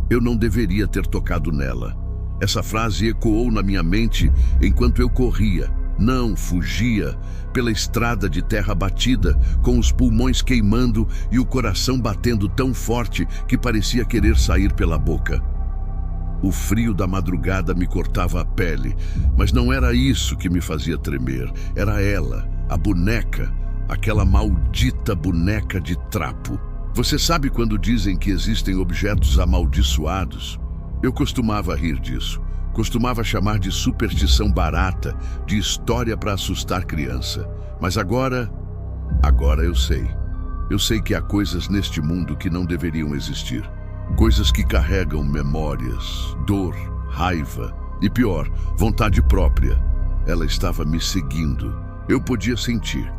Eu não deveria ter tocado nela. Essa frase ecoou na minha mente enquanto eu corria, não fugia, pela estrada de terra batida, com os pulmões queimando e o coração batendo tão forte que parecia querer sair pela boca. O frio da madrugada me cortava a pele, mas não era isso que me fazia tremer. Era ela, a boneca, aquela maldita boneca de trapo. Você sabe quando dizem que existem objetos amaldiçoados? Eu costumava rir disso. Costumava chamar de superstição barata, de história para assustar criança. Mas agora eu sei. Eu sei que há coisas neste mundo que não deveriam existir. Coisas que carregam memórias, dor, raiva e, pior, vontade própria. Ela estava me seguindo. Eu podia sentir.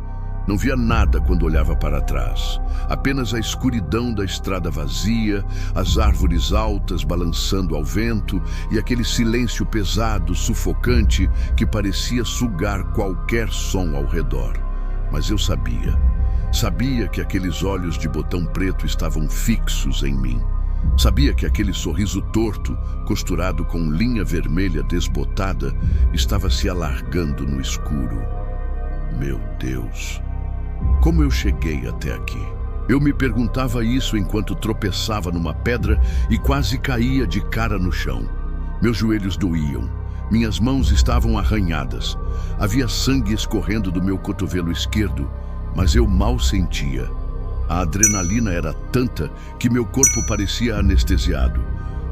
Não via nada quando olhava para trás. Apenas a escuridão da estrada vazia, as árvores altas balançando ao vento e aquele silêncio pesado, sufocante, que parecia sugar qualquer som ao redor. Mas eu sabia. Sabia que aqueles olhos de botão preto estavam fixos em mim. Sabia que aquele sorriso torto, costurado com linha vermelha desbotada, estava se alargando no escuro. Meu Deus! Como eu cheguei até aqui? Eu me perguntava isso enquanto tropeçava numa pedra e quase caía de cara no chão. Meus joelhos doíam. Minhas mãos estavam arranhadas. Havia sangue escorrendo do meu cotovelo esquerdo, mas eu mal sentia. A adrenalina era tanta que meu corpo parecia anestesiado.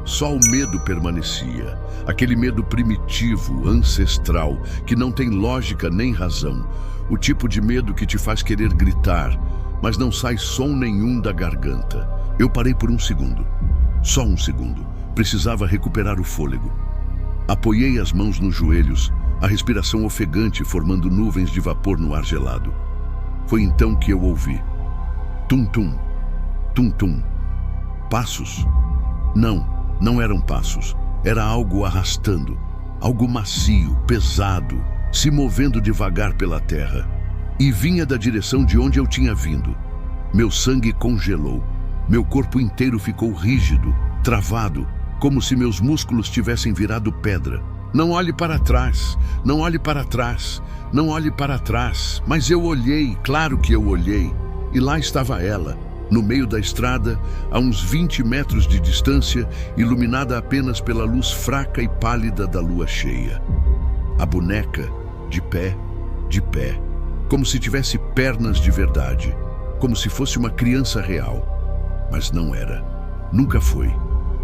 Só o medo permanecia. Aquele medo primitivo, ancestral, que não tem lógica nem razão. O tipo de medo que te faz querer gritar, mas não sai som nenhum da garganta. Eu parei por um segundo. Só um segundo. Precisava recuperar o fôlego. Apoiei as mãos nos joelhos, a respiração ofegante formando nuvens de vapor no ar gelado. Foi então que eu ouvi. Tum-tum, tum-tum. Passos? Não eram passos. Era algo arrastando. Algo macio, pesado, se movendo devagar pela terra. E vinha da direção de onde eu tinha vindo. Meu sangue congelou. Meu corpo inteiro ficou rígido, travado, como se meus músculos tivessem virado pedra. Não olhe para trás, não olhe para trás, não olhe para trás. Mas eu olhei, claro que eu olhei. E lá estava ela, no meio da estrada, a uns 20 metros de distância, iluminada apenas pela luz fraca e pálida da lua cheia. A boneca, de pé, como se tivesse pernas de verdade, como se fosse uma criança real. Mas não era, nunca foi.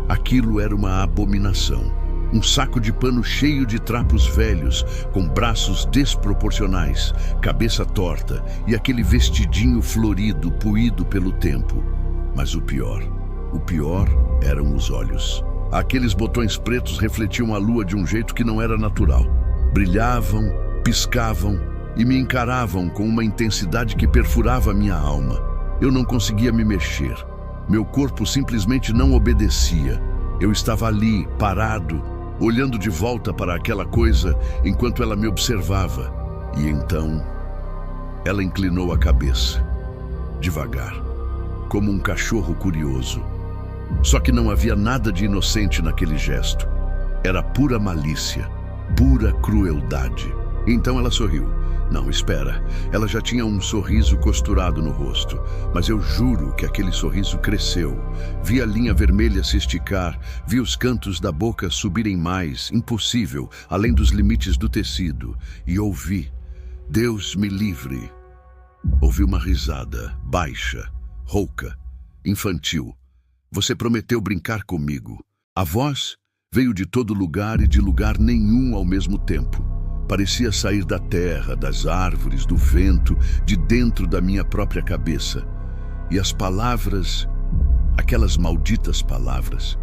Aquilo era uma abominação. Um saco de pano cheio de trapos velhos, com braços desproporcionais, cabeça torta e aquele vestidinho florido, puído pelo tempo. Mas o pior eram os olhos. Aqueles botões pretos refletiam a lua de um jeito que não era natural. Brilhavam, piscavam e me encaravam com uma intensidade que perfurava minha alma. Eu não conseguia me mexer. Meu corpo simplesmente não obedecia. Eu estava ali, parado, olhando de volta para aquela coisa enquanto ela me observava. E então, ela inclinou a cabeça, devagar, como um cachorro curioso. Só que não havia nada de inocente naquele gesto. Era pura malícia, pura crueldade. Então ela sorriu. Não, espera. Ela já tinha um sorriso costurado no rosto, mas eu juro que aquele sorriso cresceu. Vi a linha vermelha se esticar, vi os cantos da boca subirem mais, impossível, além dos limites do tecido. E ouvi, Deus me livre. Ouvi uma risada, baixa, rouca, infantil. Você prometeu brincar comigo. A voz veio de todo lugar e de lugar nenhum ao mesmo tempo. Parecia sair da terra, das árvores, do vento, de dentro da minha própria cabeça. E as palavras, aquelas malditas palavras,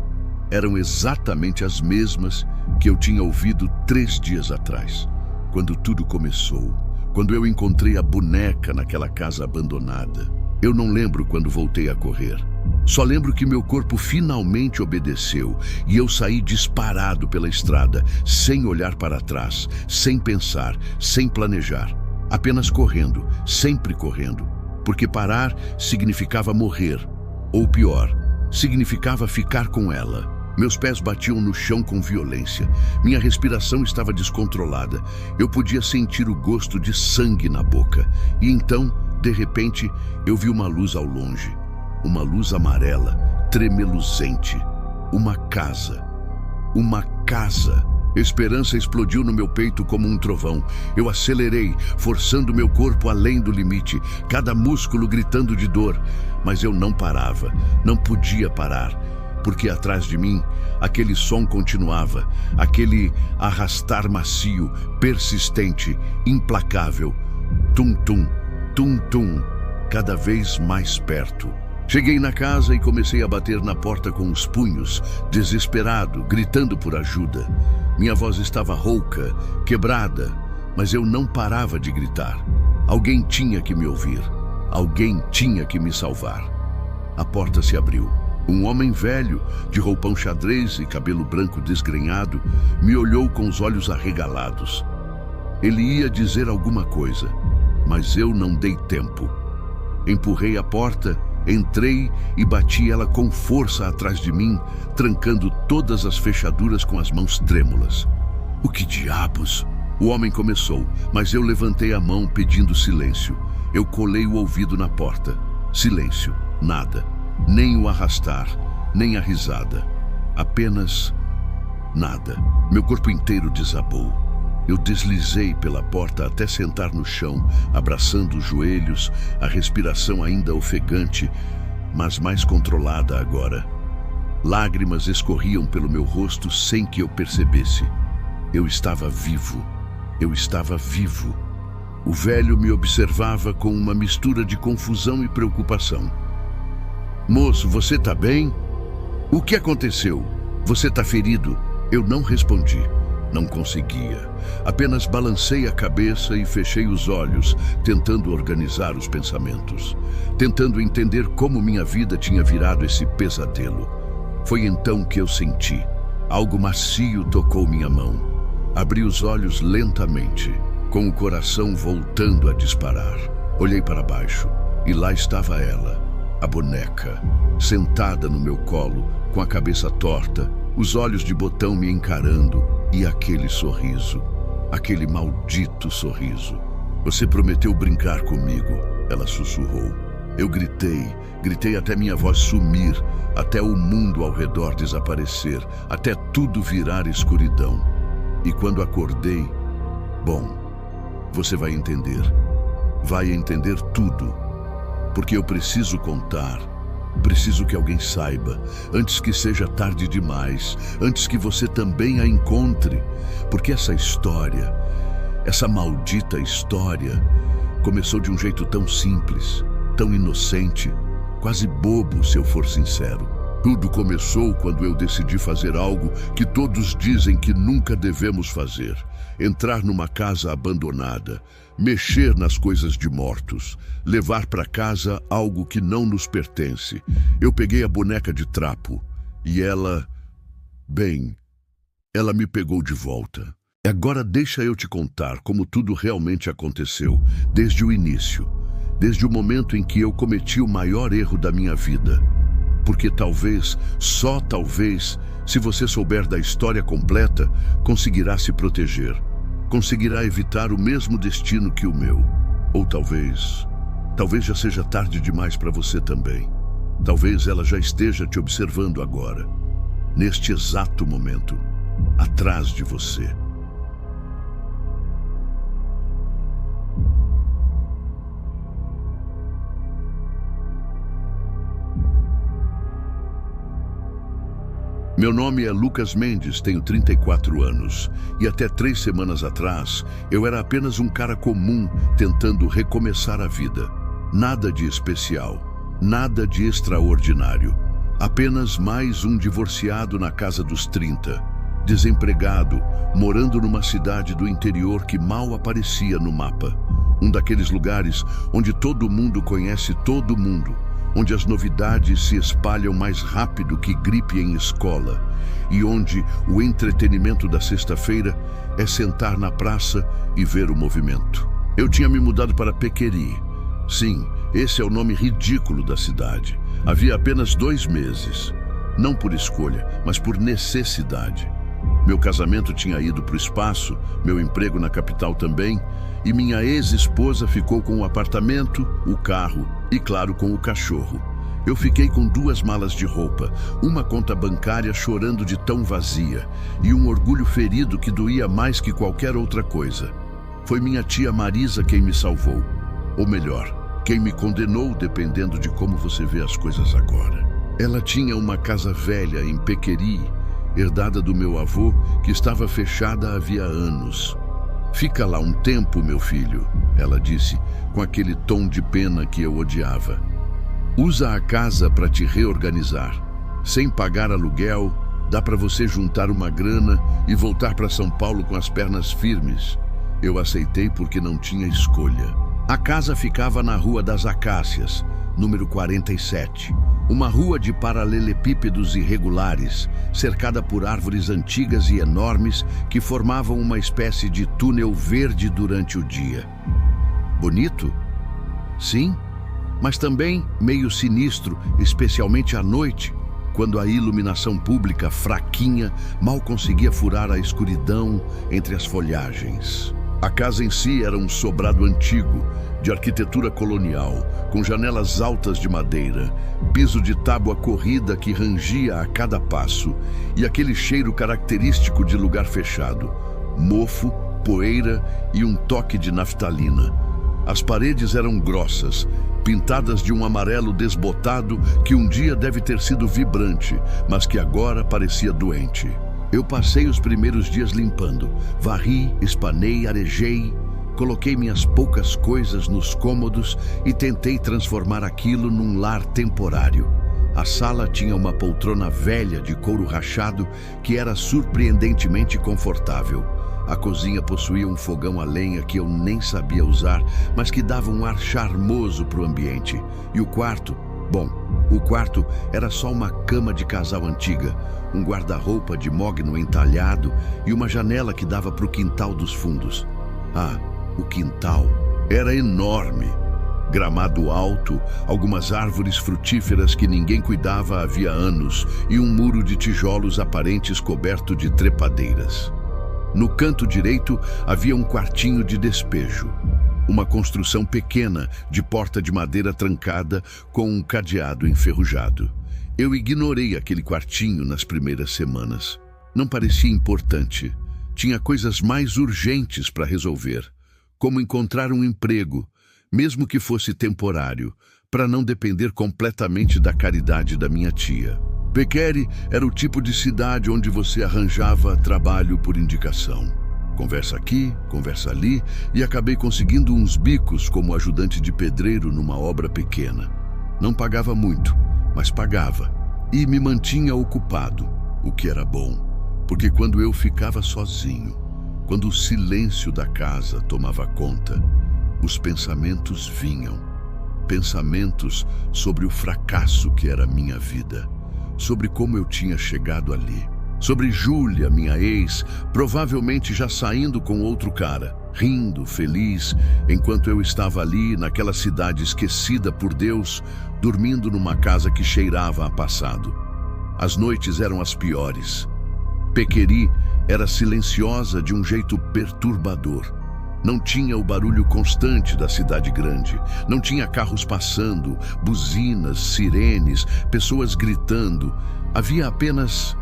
eram exatamente as mesmas que eu tinha ouvido 3 dias atrás, quando tudo começou, quando eu encontrei a boneca naquela casa abandonada. Eu não lembro quando voltei a correr. Só lembro que meu corpo finalmente obedeceu e eu saí disparado pela estrada, sem olhar para trás, sem pensar, sem planejar. Apenas correndo, sempre correndo. Porque parar significava morrer. Ou pior, significava ficar com ela. Meus pés batiam no chão com violência. Minha respiração estava descontrolada. Eu podia sentir o gosto de sangue na boca. E então, de repente, eu vi uma luz ao longe. Uma luz amarela, tremeluzente. Uma casa. Uma casa. Esperança explodiu no meu peito como um trovão. Eu acelerei, forçando meu corpo além do limite, cada músculo gritando de dor. Mas eu não parava, não podia parar, porque atrás de mim, aquele som continuava, aquele arrastar macio, persistente, implacável. Tum-tum, tum-tum, cada vez mais perto. Cheguei na casa e comecei a bater na porta com os punhos, desesperado, gritando por ajuda. Minha voz estava rouca, quebrada, mas eu não parava de gritar. Alguém tinha que me ouvir. Alguém tinha que me salvar. A porta se abriu. Um homem velho, de roupão xadrez e cabelo branco desgrenhado, me olhou com os olhos arregalados. Ele ia dizer alguma coisa, mas eu não dei tempo. Empurrei a porta, entrei e bati ela com força atrás de mim, trancando todas as fechaduras com as mãos trêmulas. O que diabos? O homem começou, mas eu levantei a mão pedindo silêncio. Eu colei o ouvido na porta. Silêncio, nada. Nem o arrastar, nem a risada. Apenas nada. Meu corpo inteiro desabou. Eu deslizei pela porta até sentar no chão, abraçando os joelhos, a respiração ainda ofegante, mas mais controlada agora. Lágrimas escorriam pelo meu rosto sem que eu percebesse. Eu estava vivo. Eu estava vivo. O velho me observava com uma mistura de confusão e preocupação. Moço, você tá bem? O que aconteceu? Você tá ferido? Eu não respondi. Não conseguia. Apenas balancei a cabeça e fechei os olhos, tentando organizar os pensamentos. Tentando entender como minha vida tinha virado esse pesadelo. Foi então que eu senti. Algo macio tocou minha mão. Abri os olhos lentamente, com o coração voltando a disparar. Olhei para baixo e lá estava ela, a boneca, sentada no meu colo, com a cabeça torta, os olhos de botão me encarando e aquele sorriso, aquele maldito sorriso. Você prometeu brincar comigo, ela sussurrou. Eu gritei até minha voz sumir, até o mundo ao redor desaparecer, até tudo virar escuridão. E quando acordei, bom, você vai entender tudo, porque eu preciso contar. Preciso que alguém saiba, antes que seja tarde demais, antes que você também a encontre, porque essa história, essa maldita história, começou de um jeito tão simples, tão inocente, quase bobo, se eu for sincero. Tudo começou quando eu decidi fazer algo que todos dizem que nunca devemos fazer: entrar numa casa abandonada, mexer nas coisas de mortos, levar para casa algo que não nos pertence. Eu peguei a boneca de trapo e ela me pegou de volta. Agora deixa eu te contar como tudo realmente aconteceu, desde o início, desde o momento em que eu cometi o maior erro da minha vida. Porque talvez, só talvez, se você souber da história completa, conseguirá se proteger. Conseguirá evitar o mesmo destino que o meu. Ou talvez já seja tarde demais para você também. Talvez ela já esteja te observando agora, neste exato momento, atrás de você. Meu nome é Lucas Mendes, tenho 34 anos e até 3 semanas atrás eu era apenas um cara comum tentando recomeçar a vida. Nada de especial, nada de extraordinário. Apenas mais um divorciado na casa dos 30, desempregado, morando numa cidade do interior que mal aparecia no mapa. Um daqueles lugares onde todo mundo conhece todo mundo, onde as novidades se espalham mais rápido que gripe em escola e onde o entretenimento da sexta-feira é sentar na praça e ver o movimento. Eu tinha me mudado para Pequeri. Sim, esse é o nome ridículo da cidade. Havia apenas 2 meses. Não por escolha, mas por necessidade. Meu casamento tinha ido para o espaço, meu emprego na capital também, e minha ex-esposa ficou com o apartamento, o carro e, claro, com o cachorro. Eu fiquei com 2 malas de roupa, uma conta bancária chorando de tão vazia e um orgulho ferido que doía mais que qualquer outra coisa. Foi minha tia Marisa quem me salvou. Ou melhor, quem me condenou, dependendo de como você vê as coisas agora. Ela tinha uma casa velha em Pequeri, herdada do meu avô, que estava fechada havia anos. "Fica lá um tempo, meu filho", ela disse, com aquele tom de pena que eu odiava. "Usa a casa para te reorganizar. Sem pagar aluguel, dá para você juntar uma grana e voltar para São Paulo com as pernas firmes." Eu aceitei porque não tinha escolha. A casa ficava na Rua das Acácias, número 47. Uma rua de paralelepípedos irregulares, cercada por árvores antigas e enormes que formavam uma espécie de túnel verde durante o dia. Bonito? Sim, mas também meio sinistro, especialmente à noite, quando a iluminação pública fraquinha mal conseguia furar a escuridão entre as folhagens. A casa em si era um sobrado antigo, de arquitetura colonial, com janelas altas de madeira, piso de tábua corrida que rangia a cada passo e aquele cheiro característico de lugar fechado, mofo, poeira e um toque de naftalina. As paredes eram grossas, pintadas de um amarelo desbotado que um dia deve ter sido vibrante, mas que agora parecia doente. Eu passei os primeiros dias limpando, varri, espanei, arejei, coloquei minhas poucas coisas nos cômodos e tentei transformar aquilo num lar temporário. A sala tinha uma poltrona velha de couro rachado que era surpreendentemente confortável. A cozinha possuía um fogão a lenha que eu nem sabia usar, mas que dava um ar charmoso para o ambiente. E o quarto? Bom, o quarto era só uma cama de casal antiga, um guarda-roupa de mogno entalhado e uma janela que dava para o quintal dos fundos. Ah, o quintal era enorme. Gramado alto, algumas árvores frutíferas que ninguém cuidava havia anos e um muro de tijolos aparentes coberto de trepadeiras. No canto direito havia um quartinho de despejo. Uma construção pequena, de porta de madeira trancada, com um cadeado enferrujado. Eu ignorei aquele quartinho nas primeiras semanas. Não parecia importante. Tinha coisas mais urgentes para resolver, como encontrar um emprego, mesmo que fosse temporário, para não depender completamente da caridade da minha tia. Pequeri era o tipo de cidade onde você arranjava trabalho por indicação. Conversa aqui, conversa ali, e acabei conseguindo uns bicos como ajudante de pedreiro numa obra pequena. Não pagava muito, mas pagava, e me mantinha ocupado, o que era bom, porque quando eu ficava sozinho, quando o silêncio da casa tomava conta, os pensamentos vinham. Pensamentos sobre o fracasso que era minha vida, sobre como eu tinha chegado ali. Sobre Júlia, minha ex, provavelmente já saindo com outro cara, rindo, feliz, enquanto eu estava ali naquela cidade esquecida por Deus, dormindo numa casa que cheirava a passado. As noites eram as piores. Pequeri era silenciosa de um jeito perturbador. Não tinha o barulho constante da cidade grande. Não tinha carros passando, buzinas, sirenes, pessoas gritando. Havia apenas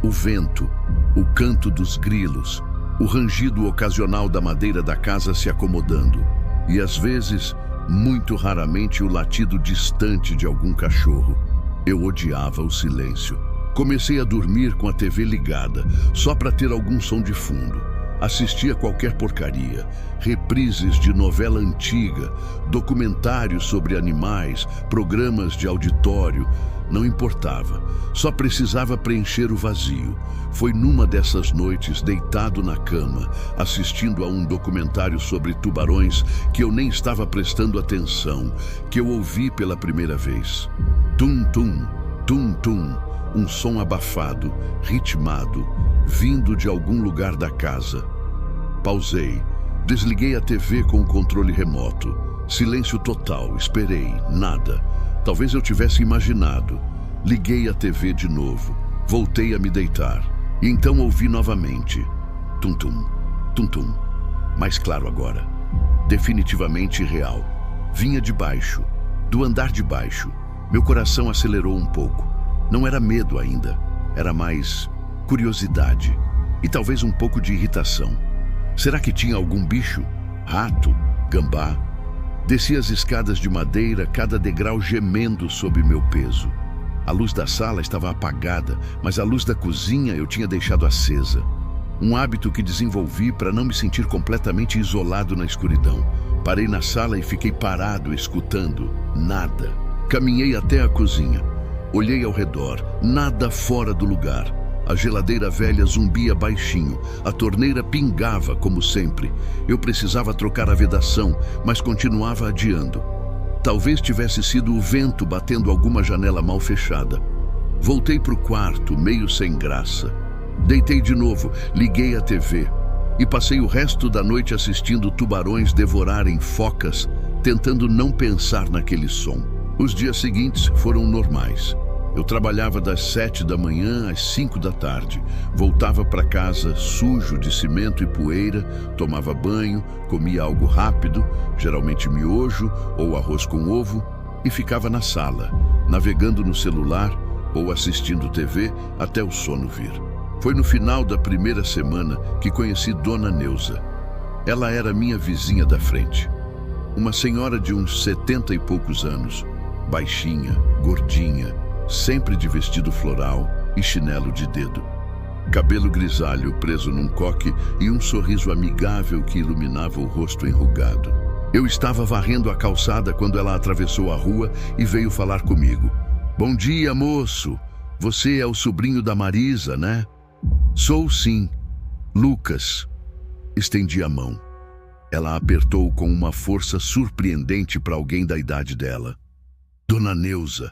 o vento, o canto dos grilos, o rangido ocasional da madeira da casa se acomodando. E às vezes, muito raramente, o latido distante de algum cachorro. Eu odiava o silêncio. Comecei a dormir com a TV ligada, só para ter algum som de fundo. Assistia qualquer porcaria, reprises de novela antiga, documentários sobre animais, programas de auditório. Não importava, só precisava preencher o vazio. Foi numa dessas noites, deitado na cama, assistindo a um documentário sobre tubarões que eu nem estava prestando atenção, que eu ouvi pela primeira vez. Tum-tum, tum-tum, um som abafado, ritmado, vindo de algum lugar da casa. Pausei, desliguei a TV com o controle remoto. Silêncio total, esperei, nada. Talvez eu tivesse imaginado. Liguei a TV de novo. Voltei a me deitar. E então ouvi novamente. Tum-tum, tum-tum. Mais claro agora. Definitivamente real. Vinha de baixo. Do andar de baixo. Meu coração acelerou um pouco. Não era medo ainda. Era mais curiosidade. E talvez um pouco de irritação. Será que tinha algum bicho? Rato? Gambá? Desci as escadas de madeira, cada degrau gemendo sob meu peso. A luz da sala estava apagada, mas a luz da cozinha eu tinha deixado acesa. Um hábito que desenvolvi para não me sentir completamente isolado na escuridão. Parei na sala e fiquei parado, escutando. Nada. Caminhei até a cozinha. Olhei ao redor. Nada fora do lugar. A geladeira velha zumbia baixinho. A torneira pingava, como sempre. Eu precisava trocar a vedação, mas continuava adiando. Talvez tivesse sido o vento batendo alguma janela mal fechada. Voltei para o quarto, meio sem graça. Deitei de novo, liguei a TV e passei o resto da noite assistindo tubarões devorarem focas, tentando não pensar naquele som. Os dias seguintes foram normais. Eu trabalhava das 7 da manhã às 5 da tarde. Voltava para casa sujo de cimento e poeira, tomava banho, comia algo rápido, geralmente miojo ou arroz com ovo, e ficava na sala, navegando no celular ou assistindo TV até o sono vir. Foi no final da primeira semana que conheci Dona Neuza. Ela era minha vizinha da frente. Uma senhora de uns 70 e poucos anos, baixinha, gordinha, sempre de vestido floral e chinelo de dedo. Cabelo grisalho preso num coque e um sorriso amigável que iluminava o rosto enrugado. Eu estava varrendo a calçada quando ela atravessou a rua e veio falar comigo. "Bom dia, moço. Você é o sobrinho da Marisa, né?" "Sou sim. Lucas." Estendi a mão. Ela apertou com uma força surpreendente para alguém da idade dela. "Dona Neuza,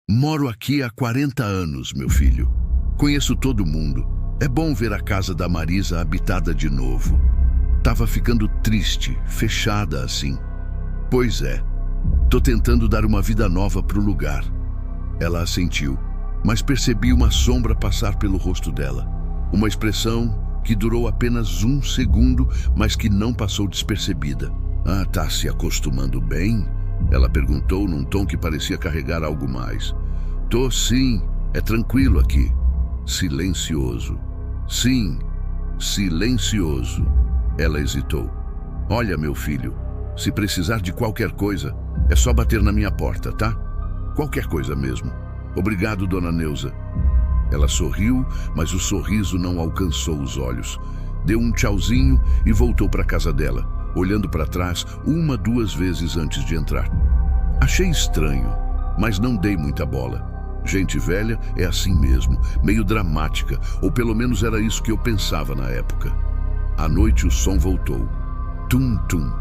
moro aqui há 40 anos, meu filho. Conheço todo mundo. É bom ver a casa da Marisa habitada de novo. Tava ficando triste, fechada assim." "Pois é. Tô tentando dar uma vida nova pro lugar." Ela assentiu, mas percebi uma sombra passar pelo rosto dela. Uma expressão que durou apenas um segundo, mas que não passou despercebida. "Ah, tá se acostumando bem?" Ela perguntou num tom que parecia carregar algo mais. "Tô sim, é tranquilo aqui." Silencioso. "Sim, silencioso." Ela hesitou. "Olha, meu filho, se precisar de qualquer coisa, é só bater na minha porta, tá? Qualquer coisa mesmo. Obrigado, Dona Neuza." Ela sorriu, mas o sorriso não alcançou os olhos. Deu um tchauzinho e voltou para a casa dela, olhando para trás 1, 2 vezes antes de entrar. Achei estranho, mas não dei muita bola. Gente velha é assim mesmo, meio dramática, ou pelo menos era isso que eu pensava na época. À noite o som voltou. Tum-tum,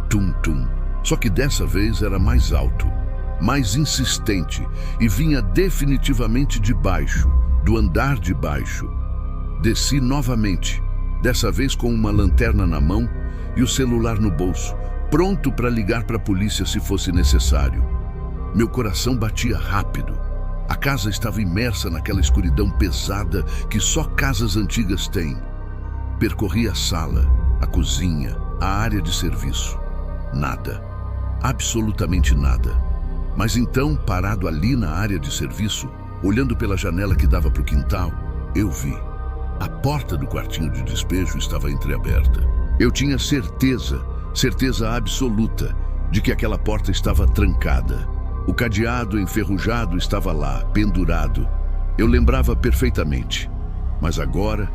tum-tum. Só que dessa vez era mais alto, mais insistente, e vinha definitivamente de baixo, do andar de baixo. Desci novamente, dessa vez com uma lanterna na mão e o celular no bolso, pronto para ligar para a polícia se fosse necessário. Meu coração batia rápido. A casa estava imersa naquela escuridão pesada que só casas antigas têm. Percorri a sala, a cozinha, a área de serviço. Nada. Absolutamente nada. Mas então, parado ali na área de serviço, olhando pela janela que dava para o quintal, eu vi. A porta do quartinho de despejo estava entreaberta. Eu tinha certeza absoluta, de que aquela porta estava trancada. O cadeado enferrujado estava lá, pendurado. Eu lembrava perfeitamente. Mas agora,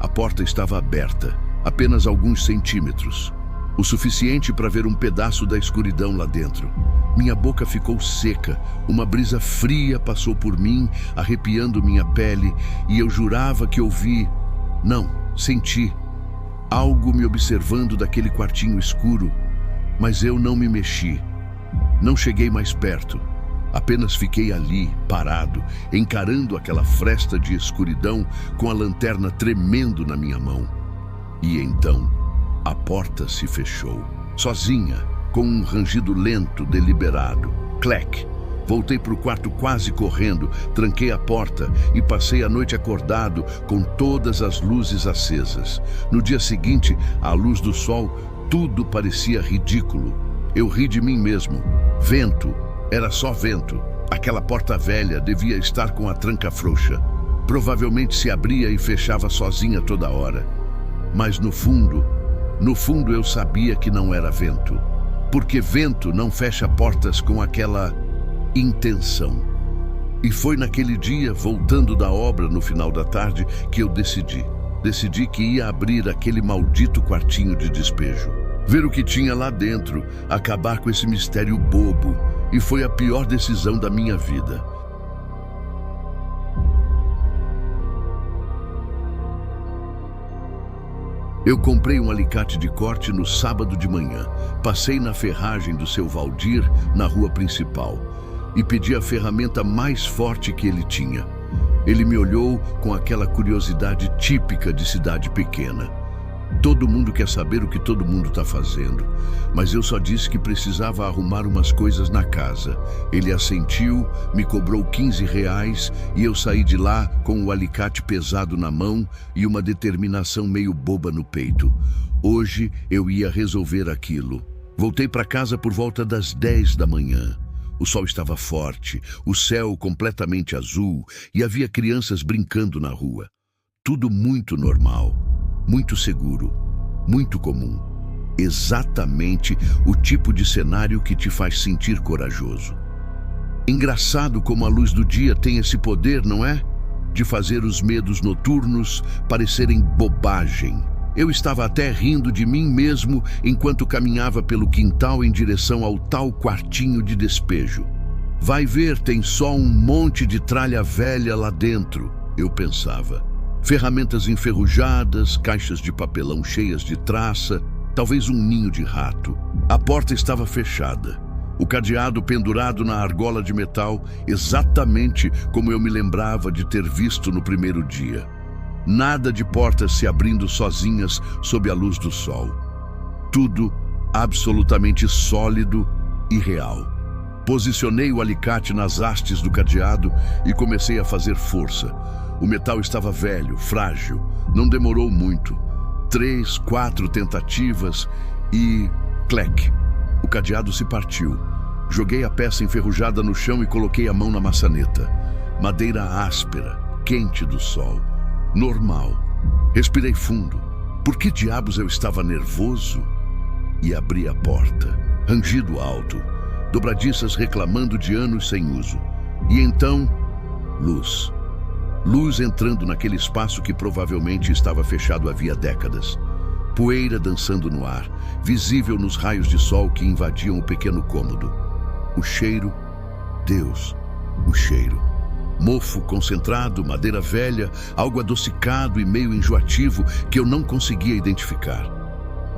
a porta estava aberta, apenas alguns centímetros. O suficiente para ver um pedaço da escuridão lá dentro. Minha boca ficou seca, uma brisa fria passou por mim, arrepiando minha pele, e eu jurava que ouvi, não, senti, algo me observando daquele quartinho escuro, mas eu não me mexi. Não cheguei mais perto, apenas fiquei ali, parado, encarando aquela fresta de escuridão com a lanterna tremendo na minha mão. E então, a porta se fechou, sozinha, com um rangido lento, deliberado. Clec! Voltei para o quarto quase correndo, tranquei a porta e passei a noite acordado com todas as luzes acesas. No dia seguinte, à luz do sol, tudo parecia ridículo. Eu ri de mim mesmo. Vento. Era só vento. Aquela porta velha devia estar com a tranca frouxa. Provavelmente se abria e fechava sozinha toda hora. Mas no fundo eu sabia que não era vento. Porque vento não fecha portas com aquela intenção. E foi naquele dia, voltando da obra no final da tarde, que eu decidi que ia abrir aquele maldito quartinho de despejo. Ver o que tinha lá dentro, acabar com esse mistério bobo. E foi a pior decisão da minha vida. Eu comprei um alicate de corte no sábado de manhã. Passei na ferragem do seu Valdir, na rua principal, e pedi a ferramenta mais forte que ele tinha. Ele me olhou com aquela curiosidade típica de cidade pequena. Todo mundo quer saber o que todo mundo está fazendo, mas eu só disse que precisava arrumar umas coisas na casa. Ele assentiu, me cobrou R$ 15 e eu saí de lá com o alicate pesado na mão e uma determinação meio boba no peito. Hoje eu ia resolver aquilo. Voltei para casa por volta das 10 da manhã. O sol estava forte, o céu completamente azul e havia crianças brincando na rua. Tudo muito normal. Muito seguro, muito comum. Exatamente o tipo de cenário que te faz sentir corajoso. Engraçado como a luz do dia tem esse poder, não é? De fazer os medos noturnos parecerem bobagem. Eu estava até rindo de mim mesmo enquanto caminhava pelo quintal em direção ao tal quartinho de despejo. Vai ver, tem só um monte de tralha velha lá dentro, eu pensava. Ferramentas enferrujadas, caixas de papelão cheias de traça, talvez um ninho de rato. A porta estava fechada. O cadeado pendurado na argola de metal, exatamente como eu me lembrava de ter visto no primeiro dia. Nada de portas se abrindo sozinhas sob a luz do sol. Tudo absolutamente sólido e real. Posicionei o alicate nas hastes do cadeado e comecei a fazer força. O metal estava velho, frágil. Não demorou muito. 3, 4 tentativas e... clec! O cadeado se partiu. Joguei a peça enferrujada no chão e coloquei a mão na maçaneta. Madeira áspera, quente do sol. Normal. Respirei fundo. Por que diabos eu estava nervoso? E abri a porta. Rangido alto. Dobradiças reclamando de anos sem uso. E então, luz. Luz entrando naquele espaço que provavelmente estava fechado havia décadas. Poeira dançando no ar, visível nos raios de sol que invadiam o pequeno cômodo. O cheiro, Deus, o cheiro. Mofo concentrado, madeira velha, algo adocicado e meio enjoativo que eu não conseguia identificar.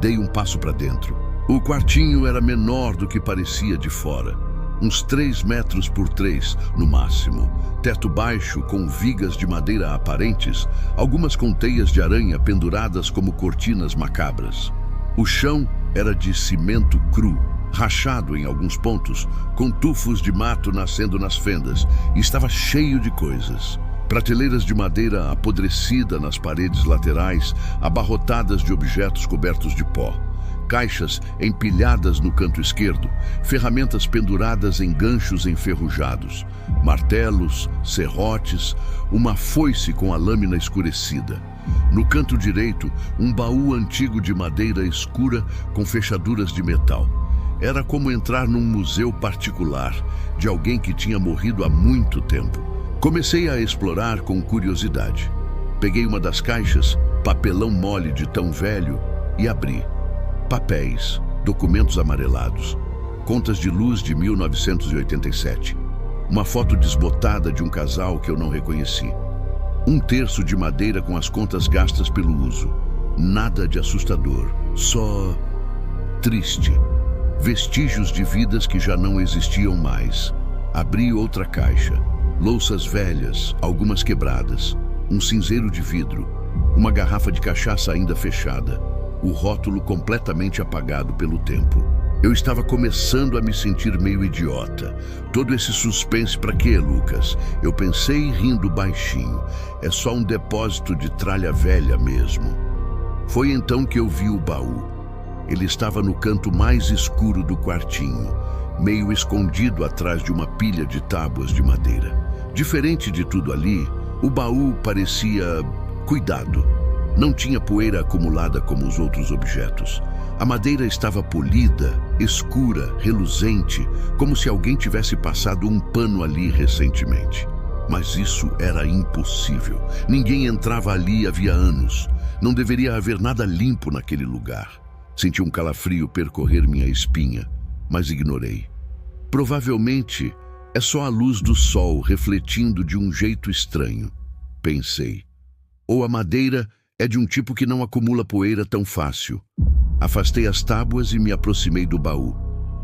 Dei um passo para dentro. O quartinho era menor do que parecia de fora. Uns 3 metros por 3, no máximo. Teto baixo, com vigas de madeira aparentes, algumas com teias de aranha penduradas como cortinas macabras. O chão era de cimento cru, rachado em alguns pontos, com tufos de mato nascendo nas fendas, e estava cheio de coisas. Prateleiras de madeira apodrecida nas paredes laterais, abarrotadas de objetos cobertos de pó. Caixas empilhadas no canto esquerdo, ferramentas penduradas em ganchos enferrujados, martelos, serrotes, uma foice com a lâmina escurecida. No canto direito, um baú antigo de madeira escura com fechaduras de metal. Era como entrar num museu particular, de alguém que tinha morrido há muito tempo. Comecei a explorar com curiosidade. Peguei uma das caixas, papelão mole de tão velho, e abri. Papéis, documentos amarelados, contas de luz de 1987. Uma foto desbotada de um casal que eu não reconheci. Um terço de madeira com as contas gastas pelo uso. Nada de assustador, só triste. Vestígios de vidas que já não existiam mais. Abri outra caixa. Louças velhas, algumas quebradas. Um cinzeiro de vidro. Uma garrafa de cachaça ainda fechada. O rótulo completamente apagado pelo tempo. Eu estava começando a me sentir meio idiota. Todo esse suspense pra quê, Lucas? Eu pensei rindo baixinho. É só um depósito de tralha velha mesmo. Foi então que eu vi o baú. Ele estava no canto mais escuro do quartinho, meio escondido atrás de uma pilha de tábuas de madeira. Diferente de tudo ali, o baú parecia cuidado. Não tinha poeira acumulada como os outros objetos. A madeira estava polida, escura, reluzente, como se alguém tivesse passado um pano ali recentemente. Mas isso era impossível. Ninguém entrava ali havia anos. Não deveria haver nada limpo naquele lugar. Senti um calafrio percorrer minha espinha, mas ignorei. Provavelmente é só a luz do sol refletindo de um jeito estranho, pensei. Ou a madeira é de um tipo que não acumula poeira tão fácil. Afastei as tábuas e me aproximei do baú.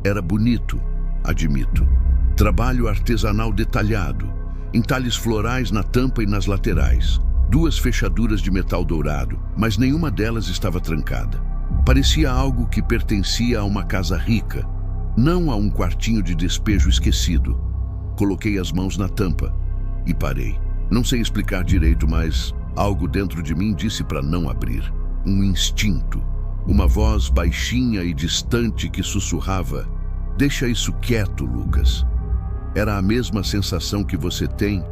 Era bonito, admito. Trabalho artesanal detalhado, entalhes florais na tampa e nas laterais. 2 fechaduras de metal dourado, mas nenhuma delas estava trancada. Parecia algo que pertencia a uma casa rica, não a um quartinho de despejo esquecido. Coloquei as mãos na tampa e parei. Não sei explicar direito, mas algo dentro de mim disse para não abrir. Um instinto. Uma voz baixinha e distante que sussurrava: "Deixa isso quieto, Lucas." Era a mesma sensação que você tem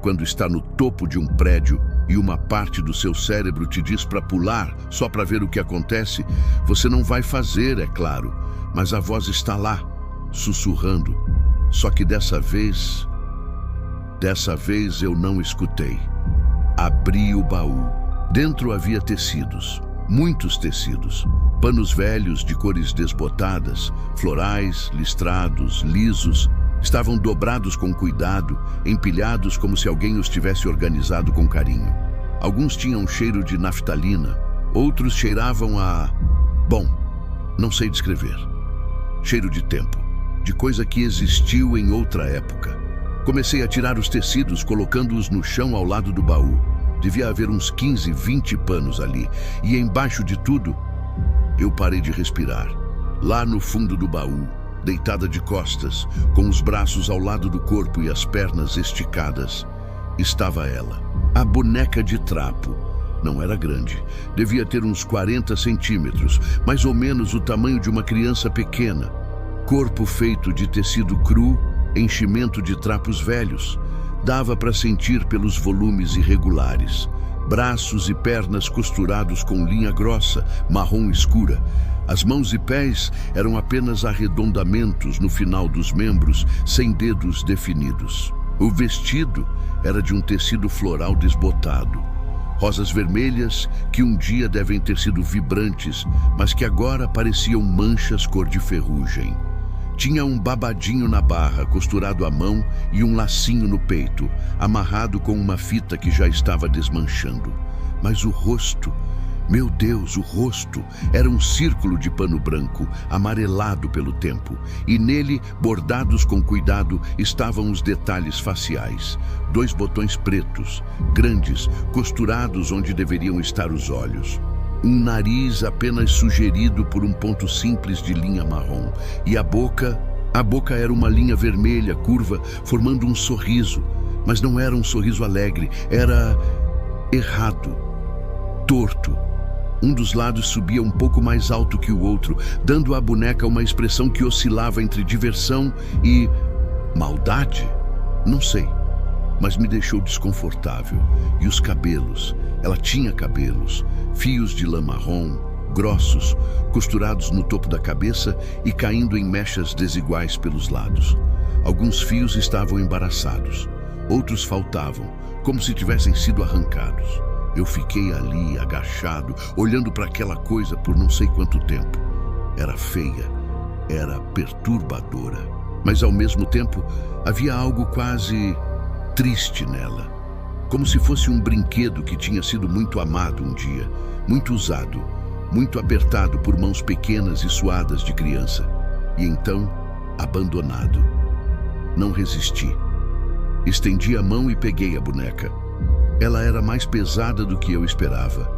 quando está no topo de um prédio e uma parte do seu cérebro te diz para pular só para ver o que acontece. Você não vai fazer, é claro, mas a voz está lá, sussurrando. Só que dessa vez eu não escutei. Abri o baú. Dentro havia tecidos, muitos tecidos, panos velhos de cores desbotadas, florais, listrados, lisos. Estavam dobrados com cuidado, empilhados como se alguém os tivesse organizado com carinho. Alguns tinham cheiro de naftalina, outros cheiravam a... bom, não sei descrever. Cheiro de tempo, de coisa que existiu em outra época. Comecei a tirar os tecidos, colocando-os no chão ao lado do baú. Devia haver uns 15, 20 panos ali, e embaixo de tudo, eu parei de respirar. Lá no fundo do baú, deitada de costas, com os braços ao lado do corpo e as pernas esticadas, estava ela, a boneca de trapo. Não era grande, devia ter uns 40 centímetros, mais ou menos o tamanho de uma criança pequena. Corpo feito de tecido cru, enchimento de trapos velhos. Dava para sentir pelos volumes irregulares. Braços e pernas costurados com linha grossa, marrom escura. As mãos e pés eram apenas arredondamentos no final dos membros, sem dedos definidos. O vestido era de um tecido floral desbotado. Rosas vermelhas que um dia devem ter sido vibrantes, mas que agora pareciam manchas cor de ferrugem. Tinha um babadinho na barra, costurado à mão, e um lacinho no peito, amarrado com uma fita que já estava desmanchando. Mas o rosto... Meu Deus, o rosto era um círculo de pano branco, amarelado pelo tempo, e nele, bordados com cuidado, estavam os detalhes faciais. 2 botões pretos, grandes, costurados onde deveriam estar os olhos. Um nariz apenas sugerido por um ponto simples de linha marrom. E a boca era uma linha vermelha, curva, formando um sorriso. Mas não era um sorriso alegre, era errado, torto. Um dos lados subia um pouco mais alto que o outro, dando à boneca uma expressão que oscilava entre diversão e maldade. Não sei, mas me deixou desconfortável. E os cabelos, ela tinha cabelos, fios de lã marrom, grossos, costurados no topo da cabeça e caindo em mechas desiguais pelos lados. Alguns fios estavam embaraçados, outros faltavam, como se tivessem sido arrancados. Eu fiquei ali, agachado, olhando para aquela coisa por não sei quanto tempo. Era feia, era perturbadora, mas ao mesmo tempo havia algo quase triste nela. Como se fosse um brinquedo que tinha sido muito amado um dia, muito usado, muito apertado por mãos pequenas e suadas de criança, e então abandonado. Não resisti. Estendi a mão e peguei a boneca. Ela era mais pesada do que eu esperava.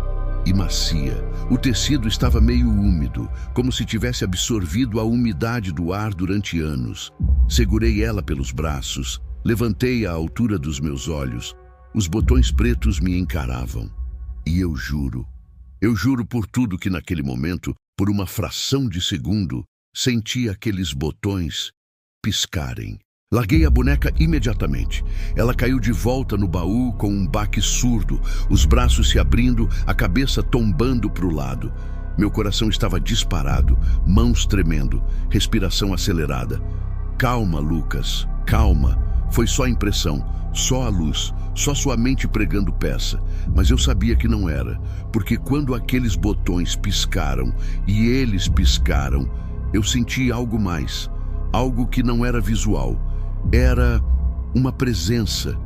e macia. O tecido estava meio úmido, como se tivesse absorvido a umidade do ar durante anos. Segurei ela pelos braços, levantei-a à altura dos meus olhos. Os botões pretos me encaravam. E eu juro por tudo que naquele momento, por uma fração de segundo, senti aqueles botões piscarem. Larguei a boneca imediatamente. Ela caiu de volta no baú com um baque surdo, os braços se abrindo, a cabeça tombando para o lado. Meu coração estava disparado, mãos tremendo, respiração acelerada. Calma, Lucas, calma. Foi só impressão, só a luz, só sua mente pregando peça. Mas eu sabia que não era, porque quando aqueles botões piscaram e eles piscaram, eu senti algo mais, algo que não era visual. Era uma presença,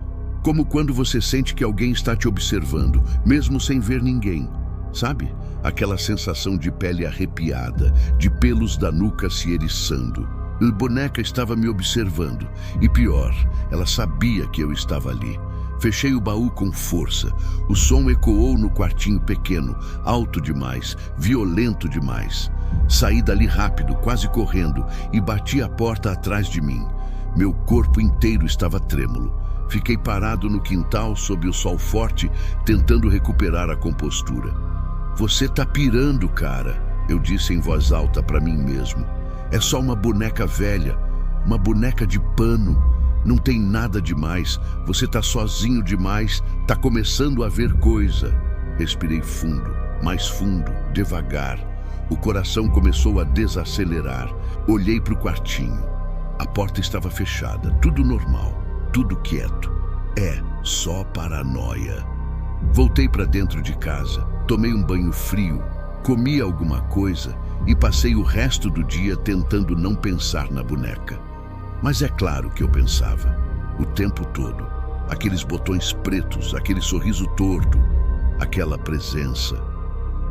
como quando você sente que alguém está te observando, mesmo sem ver ninguém. Sabe? Aquela sensação de pele arrepiada, de pelos da nuca se eriçando. A boneca estava me observando, e pior, ela sabia que eu estava ali. Fechei o baú com força. O som ecoou no quartinho pequeno, alto demais, violento demais. Saí dali rápido, quase correndo, e bati a porta atrás de mim. Meu corpo inteiro estava trêmulo. Fiquei parado no quintal sob o sol forte, tentando recuperar a compostura. Você tá pirando, cara, eu disse em voz alta para mim mesmo. É só uma boneca velha, uma boneca de pano. Não tem nada demais. Você tá sozinho demais, tá começando a ver coisa. Respirei fundo, mais fundo, devagar. O coração começou a desacelerar. Olhei para o quartinho. A porta estava fechada, tudo normal, tudo quieto. É só paranoia. Voltei para dentro de casa, tomei um banho frio, comi alguma coisa e passei o resto do dia tentando não pensar na boneca. Mas é claro que eu pensava, o tempo todo. Aqueles botões pretos, aquele sorriso torto, aquela presença.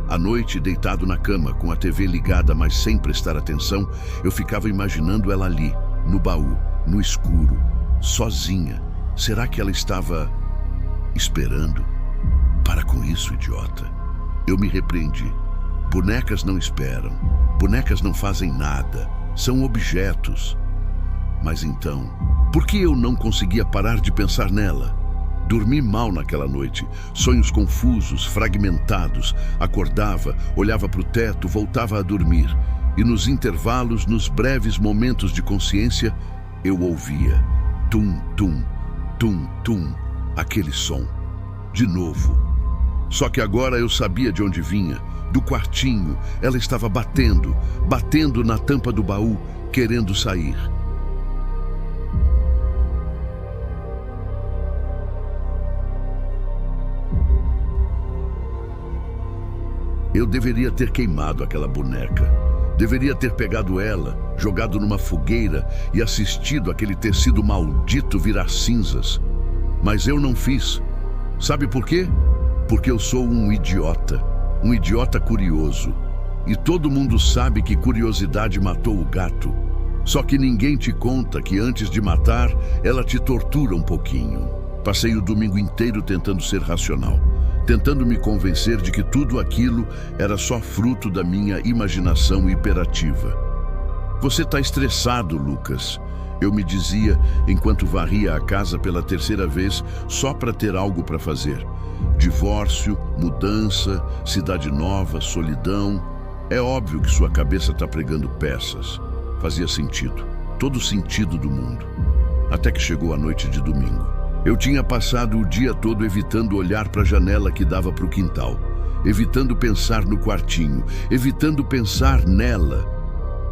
À noite, deitado na cama, com a TV ligada, mas sem prestar atenção, eu ficava imaginando ela ali, no baú, no escuro, sozinha. Será que ela estava esperando? Para com isso, idiota. Eu me repreendi. Bonecas não esperam. Bonecas não fazem nada. São objetos. Mas então, por que eu não conseguia parar de pensar nela? Dormi mal naquela noite. Sonhos confusos, fragmentados. Acordava, olhava para o teto, voltava a dormir. E nos intervalos, nos breves momentos de consciência, eu ouvia tum, tum, tum, tum, aquele som. De novo. Só que agora eu sabia de onde vinha. Do quartinho, ela estava batendo, batendo na tampa do baú, querendo sair. Eu deveria ter queimado aquela boneca. Deveria ter pegado ela, jogado numa fogueira e assistido aquele tecido maldito virar cinzas. Mas eu não fiz. Sabe por quê? Porque eu sou um idiota curioso. E todo mundo sabe que curiosidade matou o gato. Só que ninguém te conta que antes de matar, ela te tortura um pouquinho. Passei o domingo inteiro tentando ser racional, tentando me convencer de que tudo aquilo era só fruto da minha imaginação hiperativa. Você está estressado, Lucas, eu me dizia enquanto varria a casa pela terceira vez só para ter algo para fazer. Divórcio, mudança, cidade nova, solidão. É óbvio que sua cabeça está pregando peças. Fazia sentido, todo sentido do mundo. Até que chegou a noite de domingo. Eu tinha passado o dia todo evitando olhar para a janela que dava para o quintal, evitando pensar no quartinho, evitando pensar nela.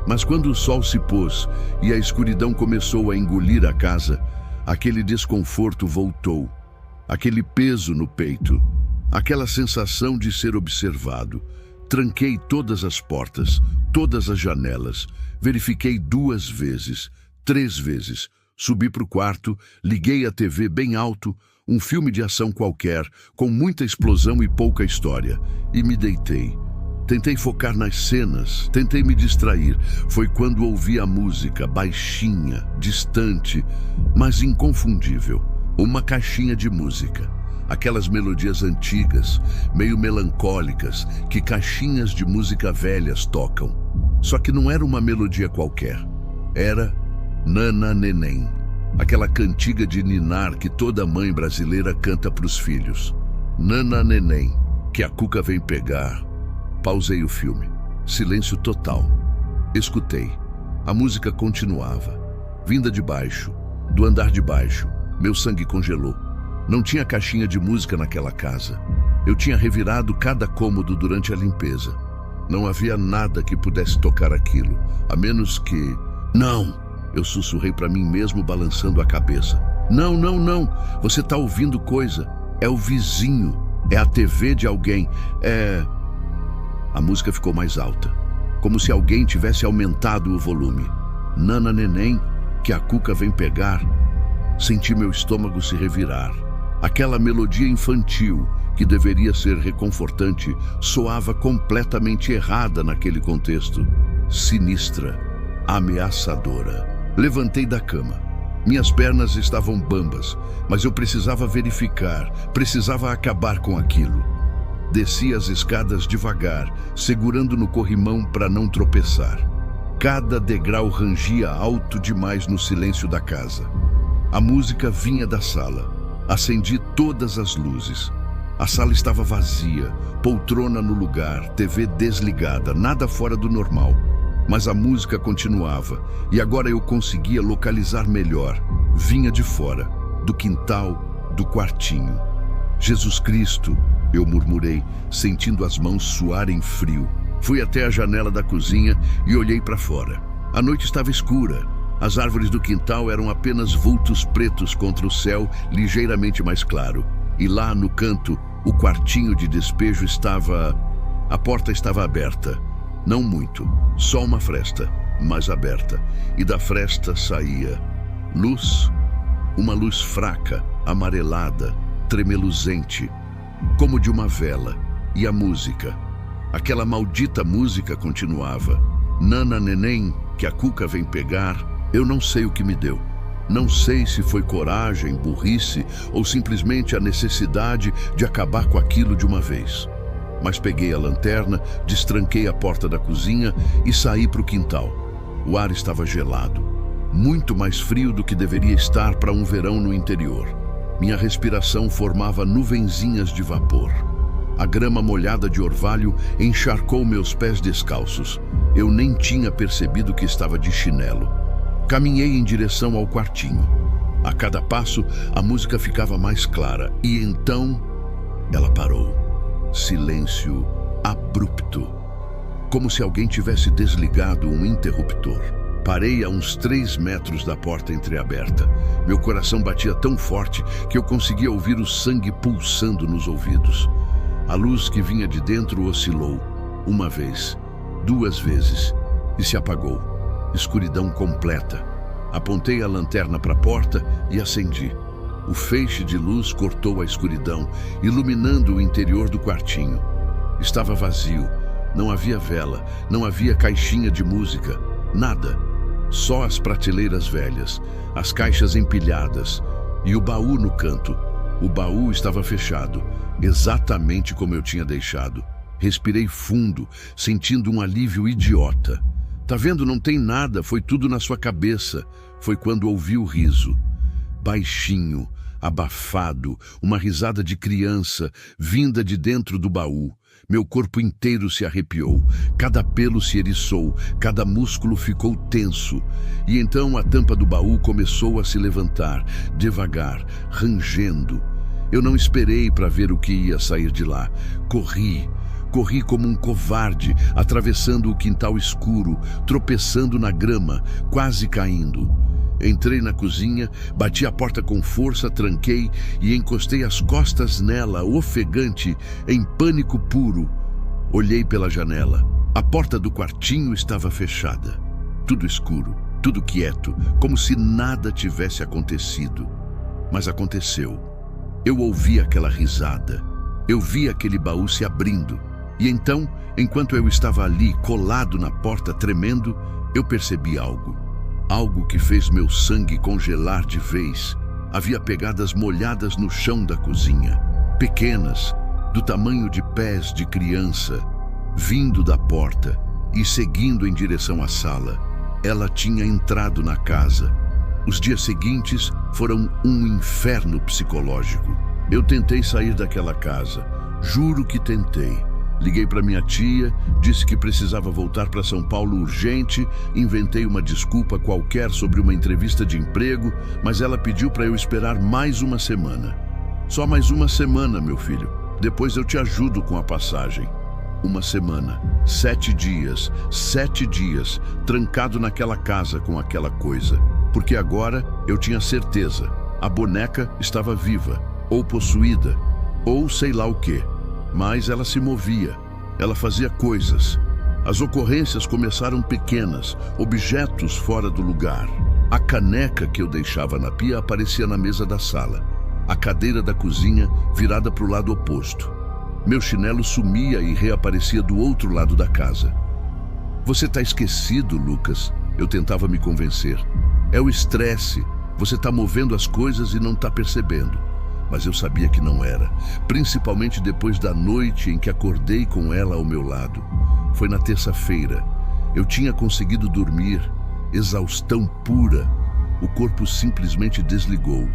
Mas quando o sol se pôs e a escuridão começou a engolir a casa, aquele desconforto voltou, aquele peso no peito, aquela sensação de ser observado. Tranquei todas as portas, todas as janelas, verifiquei 2 vezes, 3 vezes. Subi para o quarto, liguei a TV bem alto, um filme de ação qualquer, com muita explosão e pouca história, e me deitei. Tentei focar nas cenas, tentei me distrair. Foi quando ouvi a música, baixinha, distante, mas inconfundível. Uma caixinha de música. Aquelas melodias antigas, meio melancólicas, que caixinhas de música velhas tocam. Só que não era uma melodia qualquer. Era Nana Neném, aquela cantiga de ninar que toda mãe brasileira canta para os filhos. Nana Neném, que a Cuca vem pegar. Pausei o filme. Silêncio total. Escutei. A música continuava. Vinda de baixo, do andar de baixo. Meu sangue congelou. Não tinha caixinha de música naquela casa. Eu tinha revirado cada cômodo durante a limpeza. Não havia nada que pudesse tocar aquilo, a menos que... Não! Eu sussurrei para mim mesmo, balançando a cabeça. Não, não, não! Você tá ouvindo coisa. É o vizinho. É a TV de alguém. A música ficou mais alta, como se alguém tivesse aumentado o volume. Nana Neném, que a Cuca vem pegar. Senti meu estômago se revirar. Aquela melodia infantil, que deveria ser reconfortante, soava completamente errada naquele contexto. Sinistra, ameaçadora. Levantei da cama. Minhas pernas estavam bambas, mas eu precisava verificar, precisava acabar com aquilo. Desci as escadas devagar, segurando no corrimão para não tropeçar. Cada degrau rangia alto demais no silêncio da casa. A música vinha da sala. Acendi todas as luzes. A sala estava vazia, poltrona no lugar, TV desligada, nada fora do normal. Mas a música continuava, e agora eu conseguia localizar melhor. Vinha de fora, do quintal, do quartinho. Jesus Cristo, eu murmurei, sentindo as mãos suarem frio. Fui até a janela da cozinha e olhei para fora. A noite estava escura. As árvores do quintal eram apenas vultos pretos contra o céu ligeiramente mais claro. E lá no canto, o quartinho de despejo estava... A porta estava aberta. Não muito, só uma fresta, mas aberta. E da fresta saía luz, uma luz fraca, amarelada, tremeluzente, como de uma vela. E a música. Aquela maldita música continuava. Nana Neném, que a Cuca vem pegar. Eu não sei o que me deu. Não sei se foi coragem, burrice ou simplesmente a necessidade de acabar com aquilo de uma vez. Mas peguei a lanterna, destranquei a porta da cozinha e saí para o quintal. O ar estava gelado, muito mais frio do que deveria estar para um verão no interior. Minha respiração formava nuvenzinhas de vapor. A grama molhada de orvalho encharcou meus pés descalços. Eu nem tinha percebido que estava de chinelo. Caminhei em direção ao quartinho. A cada passo, a música ficava mais clara. E então, ela parou. Silêncio abrupto. Como se alguém tivesse desligado um interruptor. Parei a uns 3 metros da porta entreaberta. Meu coração batia tão forte que eu conseguia ouvir o sangue pulsando nos ouvidos. A luz que vinha de dentro oscilou. Uma vez, 2 vezes, e se apagou. Escuridão completa. Apontei a lanterna para a porta e acendi. O feixe de luz cortou a escuridão, iluminando o interior do quartinho. Estava vazio. Não havia vela, não havia caixinha de música, nada. Só as prateleiras velhas, as caixas empilhadas e o baú no canto. O baú estava fechado, exatamente como eu tinha deixado. Respirei fundo, sentindo um alívio idiota. Tá vendo? Não tem nada, foi tudo na sua cabeça. Foi quando ouvi o riso. Baixinho, abafado, uma risada de criança, vinda de dentro do baú. Meu corpo inteiro se arrepiou, cada pelo se eriçou, cada músculo ficou tenso. E então a tampa do baú começou a se levantar, devagar, rangendo. Eu não esperei para ver o que ia sair de lá. Corri como um covarde, atravessando o quintal escuro, tropeçando na grama, quase caindo. Entrei na cozinha, bati a porta com força, tranquei e encostei as costas nela, ofegante, em pânico puro. Olhei pela janela. A porta do quartinho estava fechada. Tudo escuro, tudo quieto, como se nada tivesse acontecido. Mas aconteceu. Eu ouvi aquela risada. Eu vi aquele baú se abrindo. E então, enquanto eu estava ali, colado na porta, tremendo, eu percebi algo. Algo que fez meu sangue congelar de vez. Havia pegadas molhadas no chão da cozinha. pequenas, do tamanho de pés de criança, vindo da porta e seguindo em direção à sala. Ela tinha entrado na casa. Os dias seguintes foram um inferno psicológico. Eu tentei sair daquela casa. Juro que tentei. Liguei para minha tia, disse que precisava voltar para São Paulo urgente, inventei uma desculpa qualquer sobre uma entrevista de emprego, mas ela pediu para eu esperar mais uma semana. Só mais uma semana, meu filho. Depois eu te ajudo com a passagem. Uma semana, 7 dias, trancado naquela casa com aquela coisa. Porque agora eu tinha certeza, a boneca estava viva, ou possuída, ou sei lá o quê. Mas ela se movia, ela fazia coisas. As ocorrências começaram pequenas, objetos fora do lugar. A caneca que eu deixava na pia aparecia na mesa da sala. A cadeira da cozinha virada para o lado oposto. Meu chinelo sumia e reaparecia do outro lado da casa. Você está esquecido, Lucas? Eu tentava me convencer. É o estresse. Você está movendo as coisas e não está percebendo. Mas eu sabia que não era, principalmente depois da noite em que acordei com ela ao meu lado. Foi na terça-feira. Eu tinha conseguido dormir, exaustão pura. O corpo simplesmente desligou.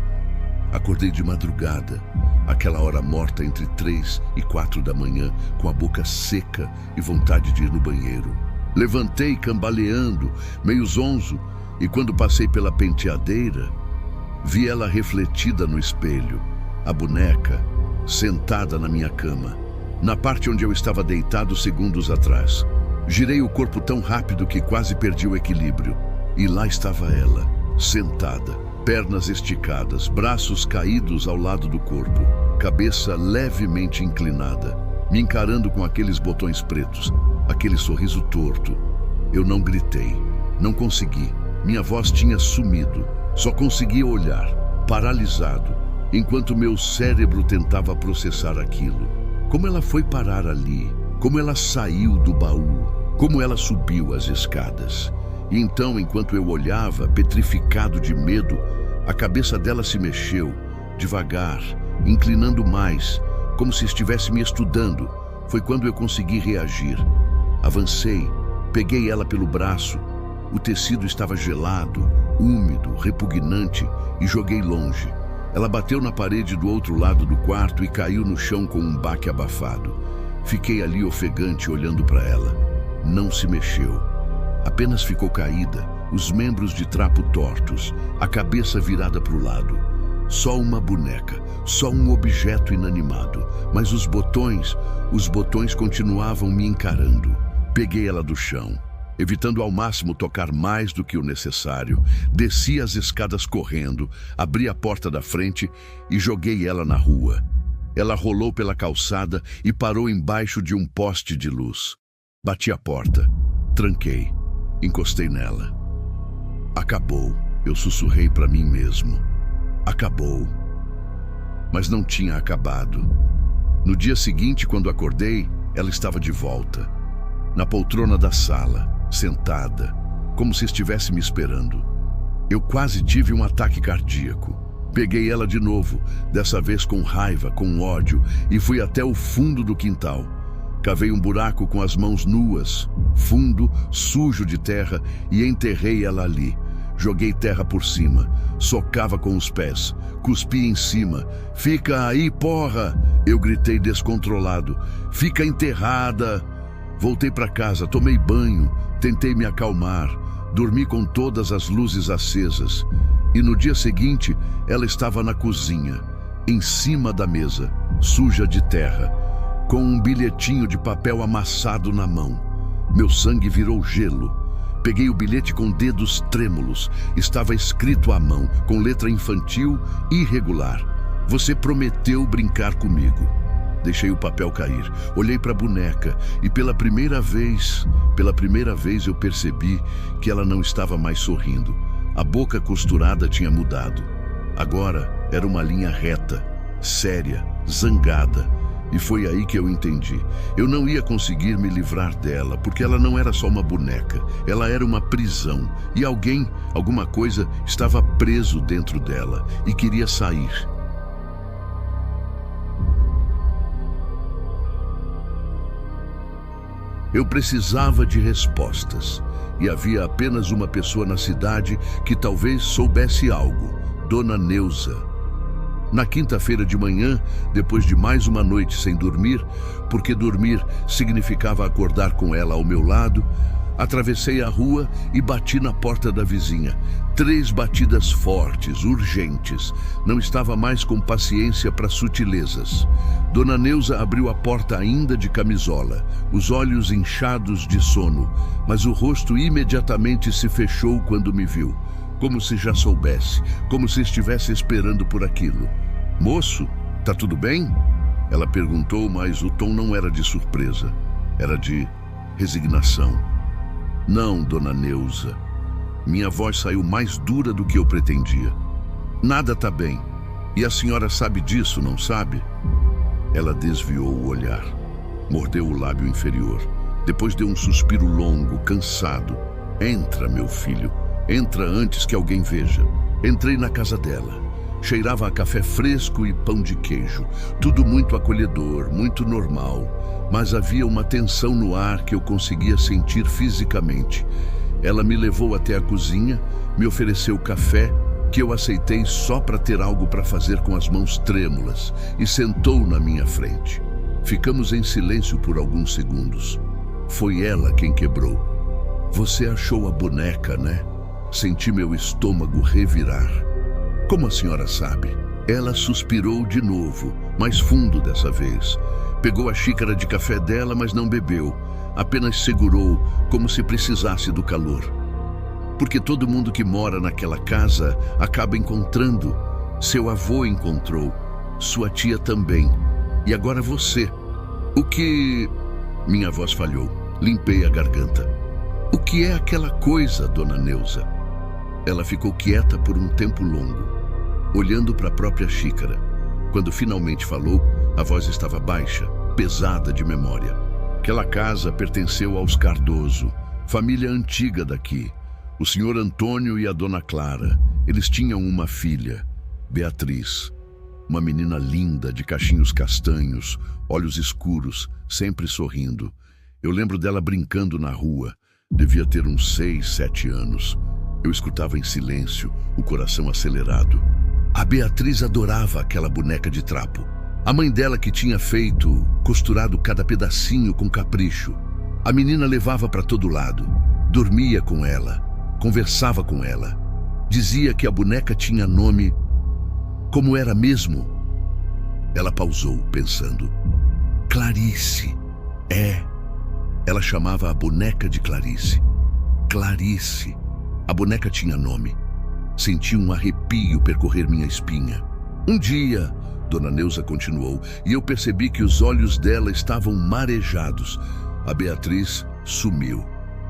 Acordei de madrugada, aquela hora morta entre 3 e 4 da manhã, com a boca seca e vontade de ir no banheiro. Levantei cambaleando, meio zonzo, e quando passei pela penteadeira, vi ela refletida no espelho. A boneca, sentada na minha cama, na parte onde eu estava deitado segundos atrás. Girei o corpo tão rápido que quase perdi o equilíbrio. E lá estava ela, sentada, pernas esticadas, braços caídos ao lado do corpo, cabeça levemente inclinada, me encarando com aqueles botões pretos, aquele sorriso torto. Eu não gritei, não consegui. Minha voz tinha sumido. Só conseguia olhar, paralisado, enquanto meu cérebro tentava processar aquilo. Como ela foi parar ali? Como ela saiu do baú? Como ela subiu as escadas? E então, enquanto eu olhava, petrificado de medo, a cabeça dela se mexeu, devagar, inclinando mais, como se estivesse me estudando. Foi quando eu consegui reagir. Avancei, peguei ela pelo braço. O tecido estava gelado, úmido, repugnante, e joguei longe. Ela bateu na parede do outro lado do quarto e caiu no chão com um baque abafado. Fiquei ali ofegante olhando para ela. Não se mexeu. Apenas ficou caída, os membros de trapo tortos, a cabeça virada para o lado. Só uma boneca, só um objeto inanimado. Mas os botões continuavam me encarando. Peguei ela do chão. Evitando ao máximo tocar mais do que o necessário, desci as escadas correndo, abri a porta da frente e joguei ela na rua. Ela rolou pela calçada e parou embaixo de um poste de luz. Bati a porta, tranquei, encostei nela. Acabou, eu sussurrei para mim mesmo. Acabou. Mas não tinha acabado. No dia seguinte, quando acordei, ela estava de volta. Na poltrona da sala, sentada, como se estivesse me esperando. Eu quase tive um ataque cardíaco. Peguei ela de novo, dessa vez com raiva, com ódio, e fui até o fundo do quintal. Cavei um buraco com as mãos nuas, fundo, sujo de terra, e enterrei ela ali. Joguei terra por cima, socava com os pés, cuspi em cima. "Fica aí, porra!" Eu gritei descontrolado. "Fica enterrada!" Voltei para casa, tomei banho, tentei me acalmar, dormi com todas as luzes acesas. E no dia seguinte, ela estava na cozinha, em cima da mesa, suja de terra, com um bilhetinho de papel amassado na mão. Meu sangue virou gelo. Peguei o bilhete com dedos trêmulos. Estava escrito à mão, com letra infantil, irregular. "Você prometeu brincar comigo." Deixei o papel cair, olhei para a boneca e pela primeira vez eu percebi que ela não estava mais sorrindo. A boca costurada tinha mudado. Agora era uma linha reta, séria, zangada. E foi aí que eu entendi. Eu não ia conseguir me livrar dela, porque ela não era só uma boneca. Ela era uma prisão. E alguém, alguma coisa, estava preso dentro dela e queria sair. Eu precisava de respostas. E havia apenas uma pessoa na cidade que talvez soubesse algo: Dona Neuza. Na quinta-feira de manhã, depois de mais uma noite sem dormir, porque dormir significava acordar com ela ao meu lado, atravessei a rua e bati na porta da vizinha. 3 batidas fortes, urgentes. Não estava mais com paciência para sutilezas. Dona Neuza abriu a porta ainda de camisola, os olhos inchados de sono, mas o rosto imediatamente se fechou quando me viu, como se já soubesse, como se estivesse esperando por aquilo. Moço, tá tudo bem? Ela perguntou, mas o tom não era de surpresa, era de resignação. Não, Dona Neuza. Minha voz saiu mais dura do que eu pretendia. Nada tá bem. E a senhora sabe disso, não sabe? Ela desviou o olhar, mordeu o lábio inferior. Depois deu um suspiro longo, cansado. Entra, meu filho. Entra antes que alguém veja. Entrei na casa dela. Cheirava a café fresco e pão de queijo. Tudo muito acolhedor, muito normal. Mas havia uma tensão no ar que eu conseguia sentir fisicamente. Ela me levou até a cozinha, me ofereceu café, que eu aceitei só para ter algo para fazer com as mãos trêmulas, e sentou na minha frente. Ficamos em silêncio por alguns segundos. Foi ela quem quebrou. Você achou a boneca, né? Senti meu estômago revirar. Como a senhora sabe? Ela suspirou de novo, mais fundo dessa vez. Pegou a xícara de café dela, mas não bebeu. Apenas segurou, como se precisasse do calor. Porque todo mundo que mora naquela casa acaba encontrando. Seu avô encontrou, sua tia também. E agora você. O que... Minha voz falhou. Limpei a garganta. O que é aquela coisa, Dona Neuza? Ela ficou quieta por um tempo longo, olhando para a própria xícara. Quando finalmente falou, a voz estava baixa, pesada de memória. Aquela casa pertenceu aos Cardoso, família antiga daqui. O senhor Antônio e a dona Clara. Eles tinham uma filha, Beatriz. Uma menina linda, de cachinhos castanhos, olhos escuros, sempre sorrindo. Eu lembro dela brincando na rua. Devia ter uns 6, 7 anos. Eu escutava em silêncio, o coração acelerado. A Beatriz adorava aquela boneca de trapo. A mãe dela que tinha feito, costurado cada pedacinho com capricho. A menina levava para todo lado. Dormia com ela, conversava com ela. Dizia que a boneca tinha nome. Como era mesmo? Ela pausou, pensando. Clarice. É. Ela chamava a boneca de Clarice. Clarice. A boneca tinha nome. Senti um arrepio percorrer minha espinha. Um dia, Dona Neuza continuou, e eu percebi que os olhos dela estavam marejados. A Beatriz sumiu.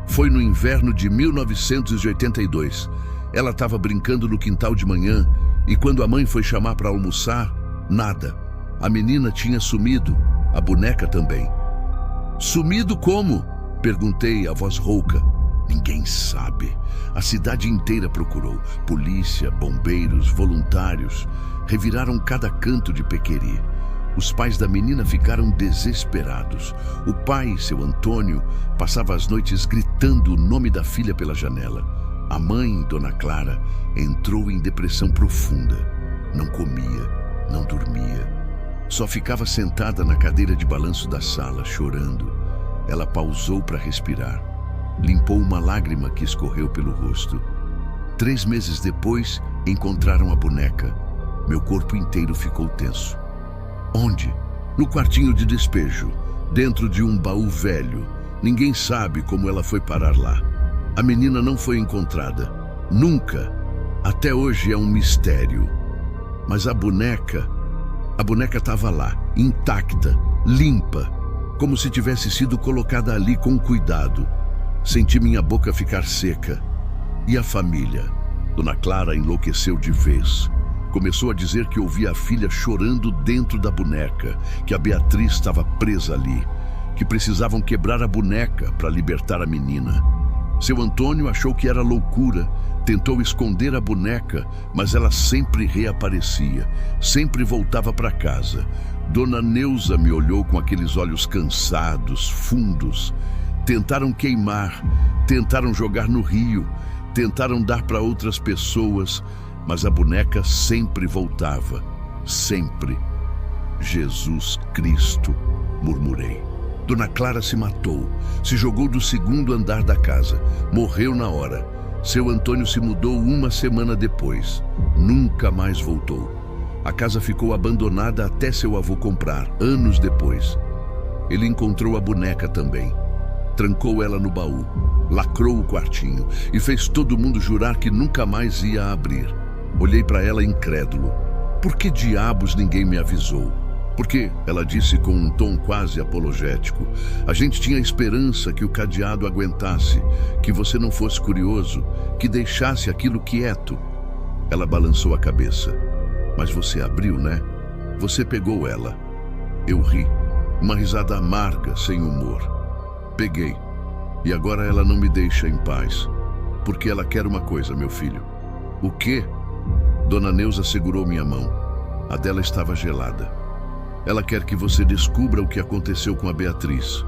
Foi no inverno de 1982. Ela estava brincando no quintal de manhã, e quando a mãe foi chamar para almoçar, nada. A menina tinha sumido, a boneca também. Sumido como? Perguntei, a voz rouca. Ninguém sabe. A cidade inteira procurou. Polícia, bombeiros, voluntários. Reviraram cada canto de Pequeri. Os pais da menina ficaram desesperados. O pai, seu Antônio, passava as noites gritando o nome da filha pela janela. A mãe, Dona Clara, entrou em depressão profunda. Não comia, não dormia. Só ficava sentada na cadeira de balanço da sala, chorando. Ela pausou para respirar. Limpou uma lágrima que escorreu pelo rosto. 3 meses depois, encontraram a boneca. Meu corpo inteiro ficou tenso. Onde? No quartinho de despejo, dentro de um baú velho. Ninguém sabe como ela foi parar lá. A menina não foi encontrada. Nunca. Até hoje é um mistério. Mas a boneca estava lá, intacta, limpa, como se tivesse sido colocada ali com cuidado. Senti minha boca ficar seca. E a família? Dona Clara enlouqueceu de vez. Começou a dizer que ouvia a filha chorando dentro da boneca, que a Beatriz estava presa ali, que precisavam quebrar a boneca para libertar a menina. Seu Antônio achou que era loucura, tentou esconder a boneca, mas ela sempre reaparecia, sempre voltava para casa. Dona Neuza me olhou com aqueles olhos cansados, fundos. Tentaram queimar, tentaram jogar no rio, tentaram dar para outras pessoas, mas a boneca sempre voltava, sempre. Jesus Cristo, murmurei. Dona Clara se matou, se jogou do segundo andar da casa, morreu na hora. Seu Antônio se mudou uma semana depois, nunca mais voltou. A casa ficou abandonada até seu avô comprar, anos depois. Ele encontrou a boneca também. Trancou ela no baú, lacrou o quartinho e fez todo mundo jurar que nunca mais ia abrir. Olhei para ela incrédulo. Por que diabos ninguém me avisou? Porque, ela disse com um tom quase apologético, a gente tinha esperança que o cadeado aguentasse, que você não fosse curioso, que deixasse aquilo quieto. Ela balançou a cabeça. Mas você abriu, né? Você pegou ela. Eu ri. Uma risada amarga, sem humor. Peguei. E agora ela não me deixa em paz. Porque ela quer uma coisa, meu filho. O quê? Dona Neuza segurou minha mão. A dela estava gelada. Ela quer que você descubra o que aconteceu com a Beatriz.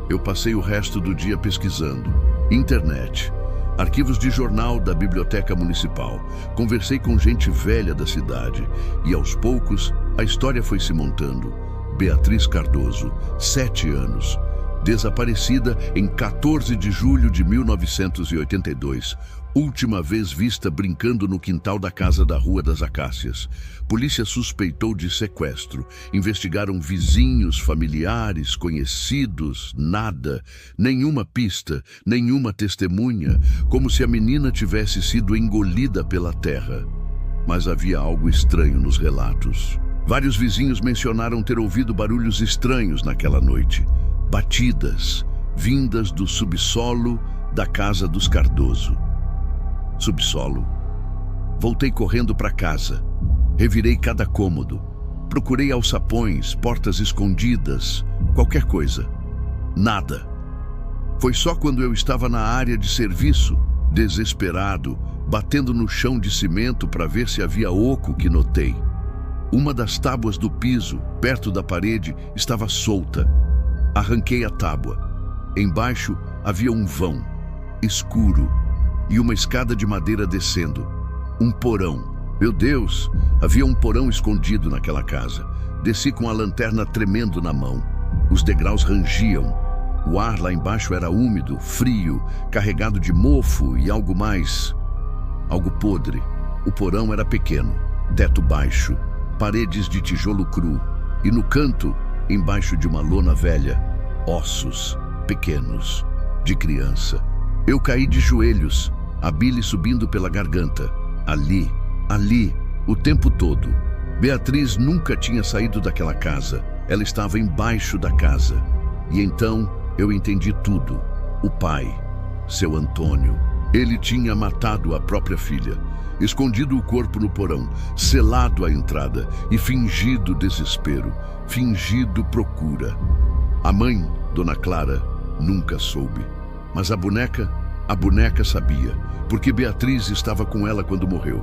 Eu passei o resto do dia pesquisando. Internet, arquivos de jornal da Biblioteca Municipal. Conversei com gente velha da cidade. E aos poucos, a história foi se montando. Beatriz Cardoso, 7 anos. Desaparecida em 14 de julho de 1982. Última vez vista brincando no quintal da casa da Rua das Acácias. Polícia suspeitou de sequestro. Investigaram vizinhos, familiares, conhecidos. Nada. Nenhuma pista, nenhuma testemunha. Como se a menina tivesse sido engolida pela terra. Mas havia algo estranho nos relatos. Vários vizinhos mencionaram ter ouvido barulhos estranhos naquela noite. Batidas, vindas do subsolo da casa dos Cardoso. Subsolo. Voltei correndo para casa. Revirei cada cômodo. Procurei alçapões, portas escondidas, qualquer coisa. Nada. Foi só quando eu estava na área de serviço, desesperado, batendo no chão de cimento para ver se havia oco, que notei. Uma das tábuas do piso, perto da parede, estava solta. Arranquei a tábua. Embaixo havia um vão, escuro, e uma escada de madeira descendo. Um porão. Meu Deus, havia um porão escondido naquela casa. Desci com a lanterna tremendo na mão. Os degraus rangiam. O ar lá embaixo era úmido, frio, carregado de mofo e algo mais. Algo podre. O porão era pequeno, teto baixo, paredes de tijolo cru. E no canto, embaixo de uma lona velha, ossos pequenos, de criança. Eu caí de joelhos, a bile subindo pela garganta. Ali, o tempo todo. Beatriz nunca tinha saído daquela casa. Ela estava embaixo da casa. E então eu entendi tudo. O pai, seu Antônio, ele tinha matado a própria filha, escondido o corpo no porão, selado a entrada e fingido desespero, fingido procura. A mãe, Dona Clara, nunca soube. Mas a boneca sabia, porque Beatriz estava com ela quando morreu.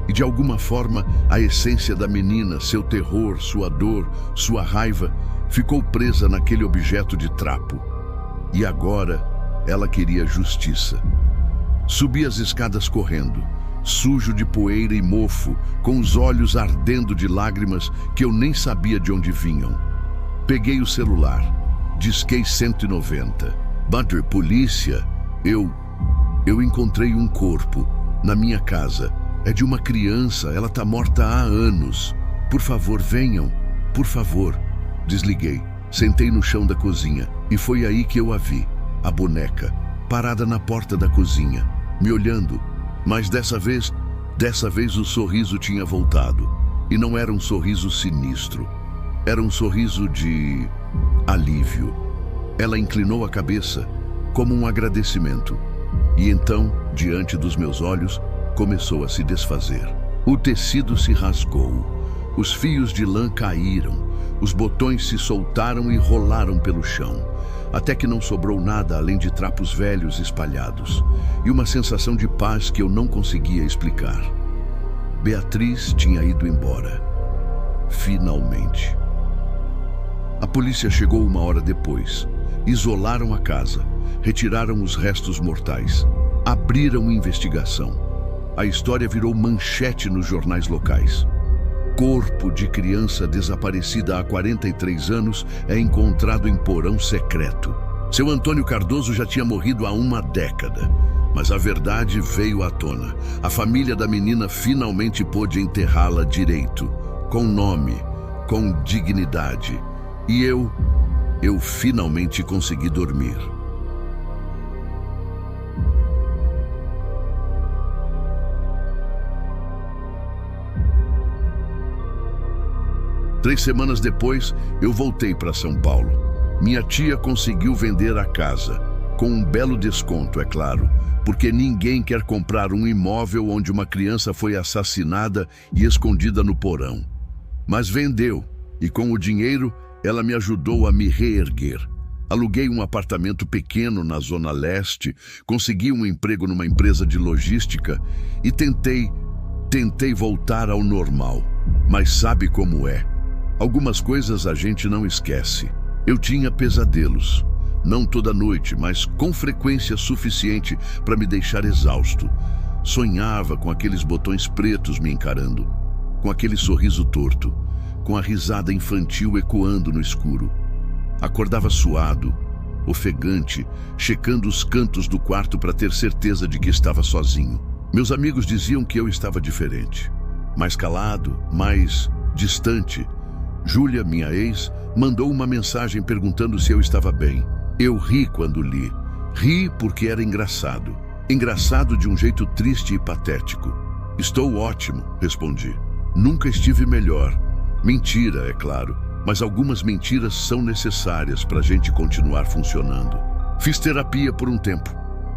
E de alguma forma, a essência da menina, seu terror, sua dor, sua raiva, ficou presa naquele objeto de trapo. E agora, ela queria justiça. Subi as escadas correndo, sujo de poeira e mofo, com os olhos ardendo de lágrimas que eu nem sabia de onde vinham. Peguei o celular, disquei 190. Badr, polícia, eu encontrei um corpo na minha casa. É de uma criança, ela tá morta há anos. Por favor, venham, por favor. Desliguei, sentei no chão da cozinha e foi aí que eu a vi, a boneca, parada na porta da cozinha, me olhando. Mas dessa vez o sorriso tinha voltado. E não era um sorriso sinistro. Era um sorriso de alívio. Ela inclinou a cabeça, como um agradecimento. E então, diante dos meus olhos, começou a se desfazer. O tecido se rasgou. Os fios de lã caíram. Os botões se soltaram e rolaram pelo chão. Até que não sobrou nada além de trapos velhos espalhados. E uma sensação de paz que eu não conseguia explicar. Beatriz tinha ido embora. Finalmente. A polícia chegou uma hora depois. Isolaram a casa. retiraram os restos mortais. Abriram investigação. A história virou manchete nos jornais locais. Corpo de criança desaparecida há 43 anos é encontrado em porão secreto. Seu Antônio Cardoso já tinha morrido há uma década. Mas a verdade veio à tona. A família da menina finalmente pôde enterrá-la direito, com nome, com dignidade. E eu finalmente consegui dormir. Três semanas depois, eu voltei para São Paulo. Minha tia conseguiu vender a casa, com um belo desconto, é claro, porque ninguém quer comprar um imóvel onde uma criança foi assassinada e escondida no porão. Mas vendeu, e com o dinheiro, ela me ajudou a me reerguer. Aluguei um apartamento pequeno na Zona Leste, consegui um emprego numa empresa de logística e tentei voltar ao normal. Mas sabe como é? Algumas coisas a gente não esquece. Eu tinha pesadelos. Não toda noite, mas com frequência suficiente para me deixar exausto. Sonhava com aqueles botões pretos me encarando, com aquele sorriso torto, com a risada infantil ecoando no escuro. Acordava suado, ofegante, checando os cantos do quarto para ter certeza de que estava sozinho. Meus amigos diziam que eu estava diferente, mais calado, mais distante. Júlia, minha ex, mandou uma mensagem perguntando se eu estava bem. Eu ri quando li. Ri porque era engraçado. Engraçado de um jeito triste e patético. Estou ótimo, respondi. Nunca estive melhor. Mentira, é claro, mas algumas mentiras são necessárias para a gente continuar funcionando. Fiz terapia por um tempo.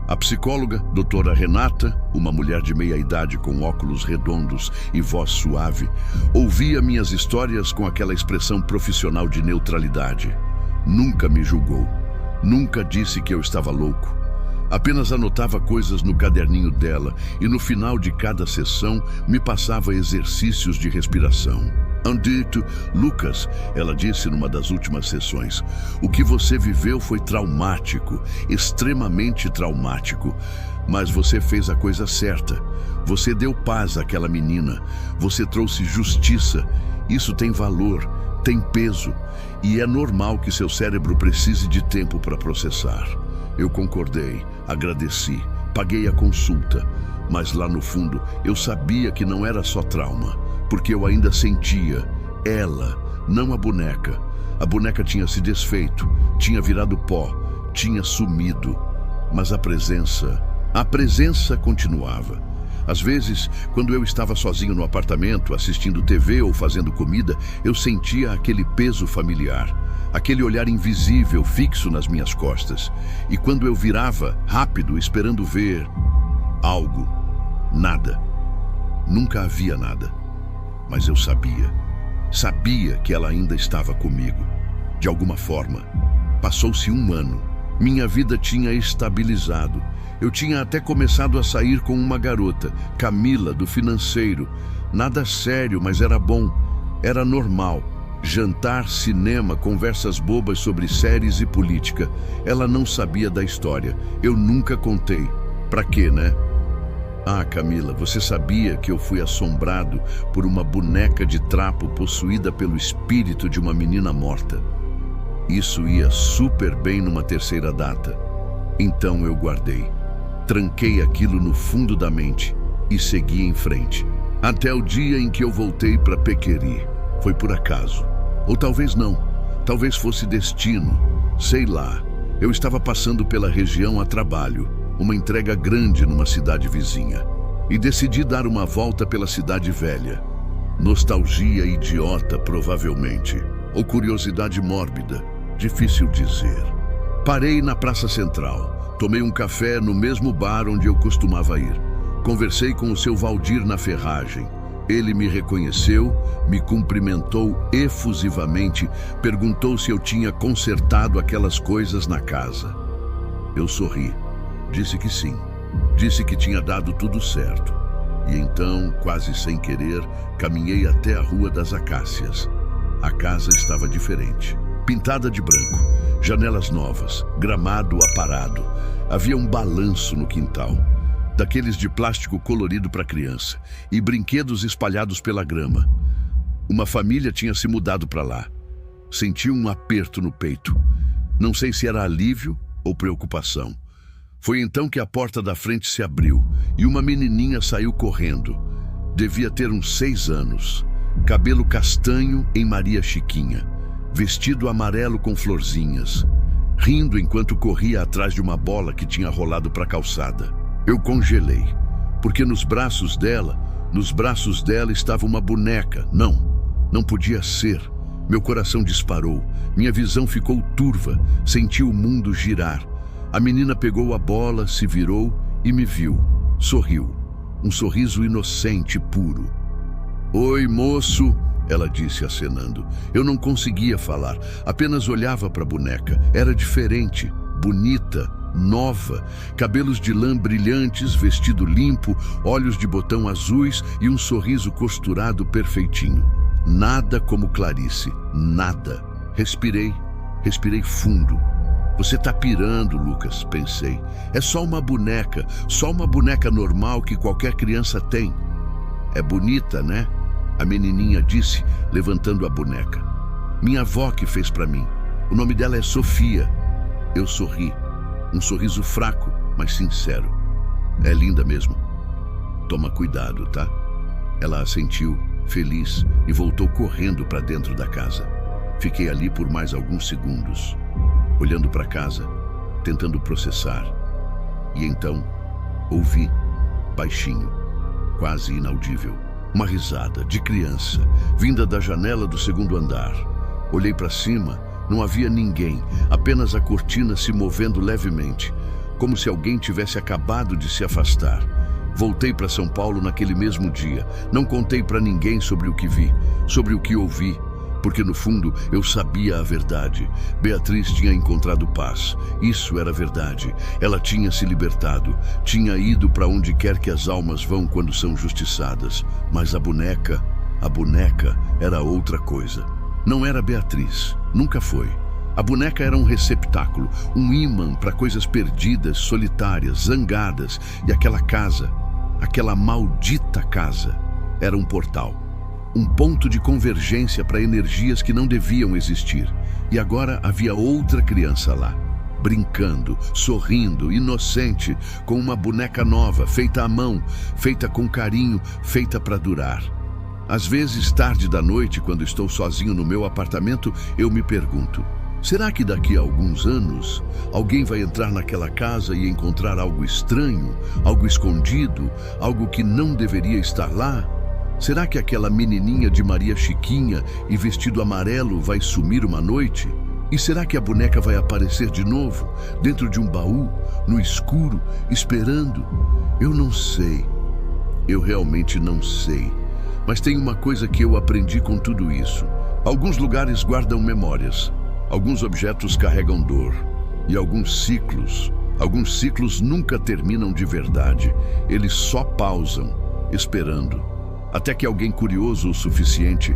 A psicóloga, doutora Renata, uma mulher de meia-idade com óculos redondos e voz suave, ouvia minhas histórias com aquela expressão profissional de neutralidade. Nunca me julgou. Nunca disse que eu estava louco. Apenas anotava coisas no caderninho dela e no final de cada sessão me passava exercícios de respiração. Andito, Lucas, ela disse numa das últimas sessões, o que você viveu foi traumático, extremamente traumático, mas você fez a coisa certa. Você deu paz àquela menina, você trouxe justiça. Isso tem valor, tem peso, e é normal que seu cérebro precise de tempo para processar. Eu concordei, agradeci, paguei a consulta, mas lá no fundo eu sabia que não era só trauma, porque eu ainda sentia ela, não a boneca. A boneca tinha se desfeito, tinha virado pó, tinha sumido, mas a presença continuava. Às vezes, quando eu estava sozinho no apartamento, assistindo TV ou fazendo comida, eu sentia aquele peso familiar, aquele olhar invisível fixo nas minhas costas. E quando eu virava, rápido, esperando ver algo, nada. Nunca havia nada. Mas eu sabia que ela ainda estava comigo. De alguma forma, passou-se um ano. Minha vida tinha estabilizado. Eu tinha até começado a sair com uma garota, Camila, do financeiro. Nada sério, mas era bom. Era normal. Jantar, cinema, conversas bobas sobre séries e política. Ela não sabia da história. Eu nunca contei. Pra quê, né? Ah, Camila, você sabia que eu fui assombrado por uma boneca de trapo possuída pelo espírito de uma menina morta? Isso ia super bem numa terceira data. Então eu guardei. Tranquei aquilo no fundo da mente e segui em frente. Até o dia em que eu voltei para Pequeri. Foi por acaso. Ou talvez não. Talvez fosse destino. Sei lá. Eu estava passando pela região a trabalho. Uma entrega grande numa cidade vizinha. E decidi dar uma volta pela cidade velha. Nostalgia idiota, provavelmente. Ou curiosidade mórbida. Difícil dizer. Parei na Praça Central. Tomei um café no mesmo bar onde eu costumava ir. Conversei com o seu Valdir na ferragem. Ele me reconheceu, me cumprimentou efusivamente, perguntou se eu tinha consertado aquelas coisas na casa. Eu sorri. Disse que sim. Disse que tinha dado tudo certo. E então, quase sem querer, caminhei até a Rua das Acácias. A casa estava diferente. Pintada de branco. janelas novas, gramado aparado. Havia um balanço no quintal, daqueles de plástico colorido para criança, e brinquedos espalhados pela grama. Uma família tinha se mudado para lá. Senti um aperto no peito. Não sei se era alívio ou preocupação. Foi então que a porta da frente se abriu e uma menininha saiu correndo. Devia ter uns 6 anos. Cabelo castanho em Maria Chiquinha. Vestido amarelo com florzinhas. Rindo enquanto corria atrás de uma bola que tinha rolado para a calçada. Eu congelei, porque nos braços dela estava uma boneca. Não podia ser. Meu coração disparou. Minha visão ficou turva. Senti o mundo girar. A menina pegou a bola, se virou e me viu. Sorriu. Um sorriso inocente, puro. "Oi, moço", ela disse acenando. Eu não conseguia falar, apenas olhava para a boneca. Era diferente, bonita, nova, cabelos de lã brilhantes, vestido limpo, olhos de botão azuis e um sorriso costurado perfeitinho. Nada como Clarice, nada. Respirei fundo. "Você tá pirando, Lucas", pensei. "É só uma boneca normal que qualquer criança tem." "É bonita, né?" a menininha disse, levantando a boneca. "Minha avó que fez para mim. O nome dela é Sofia." Eu sorri. Um sorriso fraco, mas sincero. "É linda mesmo. Toma cuidado, tá?" Ela assentiu, feliz, e voltou correndo para dentro da casa. Fiquei ali por mais alguns segundos, olhando para casa, tentando processar. E então, ouvi, baixinho, quase inaudível, uma risada de criança, vinda da janela do 2º andar. Olhei para cima, não havia ninguém, apenas a cortina se movendo levemente, como se alguém tivesse acabado de se afastar. Voltei para São Paulo naquele mesmo dia. Não contei para ninguém sobre o que vi, sobre o que ouvi, porque no fundo eu sabia a verdade. Beatriz tinha encontrado paz. Isso era verdade. Ela tinha se libertado, tinha ido para onde quer que as almas vão quando são justiçadas. Mas a boneca era outra coisa. Não era Beatriz, nunca foi. A boneca era um receptáculo, um ímã para coisas perdidas, solitárias, zangadas. E aquela casa, aquela maldita casa, era um portal. Um ponto de convergência para energias que não deviam existir. E agora havia outra criança lá, brincando, sorrindo, inocente, com uma boneca nova, feita à mão, feita com carinho, feita para durar. Às vezes, tarde da noite, quando estou sozinho no meu apartamento, eu me pergunto: será que daqui a alguns anos alguém vai entrar naquela casa e encontrar algo estranho, algo escondido, algo que não deveria estar lá? Será que aquela menininha de Maria Chiquinha e vestido amarelo vai sumir uma noite? E será que a boneca vai aparecer de novo, dentro de um baú, no escuro, esperando? Eu não sei. Eu realmente não sei. Mas tem uma coisa que eu aprendi com tudo isso. Alguns lugares guardam memórias. Alguns objetos carregam dor. E alguns ciclos nunca terminam de verdade. Eles só pausam, esperando. Até que alguém curioso o suficiente,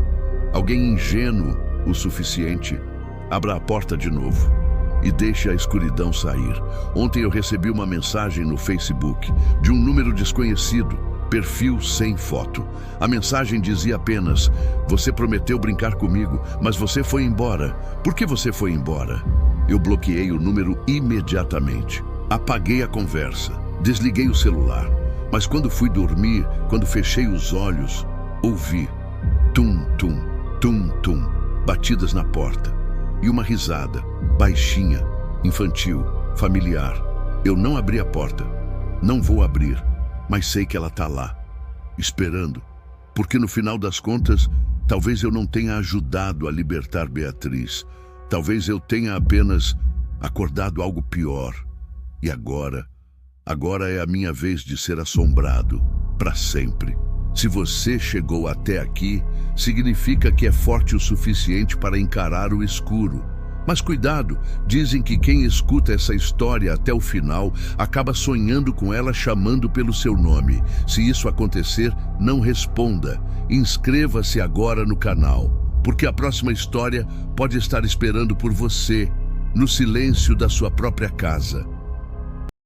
alguém ingênuo o suficiente, abra a porta de novo e deixe a escuridão sair. Ontem eu recebi uma mensagem no Facebook de um número desconhecido, perfil sem foto. A mensagem dizia apenas: "Você prometeu brincar comigo, mas você foi embora. Por que você foi embora?" Eu bloqueei o número imediatamente. Apaguei a conversa, desliguei o celular. Mas quando fui dormir, quando fechei os olhos, ouvi tum-tum, tum-tum, batidas na porta. E uma risada, baixinha, infantil, familiar. Eu não abri a porta. Não vou abrir, mas sei que ela está lá, esperando. Porque no final das contas, talvez eu não tenha ajudado a libertar Beatriz. Talvez eu tenha apenas acordado algo pior. E agora é a minha vez de ser assombrado, para sempre. Se você chegou até aqui, significa que é forte o suficiente para encarar o escuro. Mas cuidado, dizem que quem escuta essa história até o final acaba sonhando com ela, chamando pelo seu nome. Se isso acontecer, não responda. Inscreva-se agora no canal, porque a próxima história pode estar esperando por você. no silêncio da sua própria casa,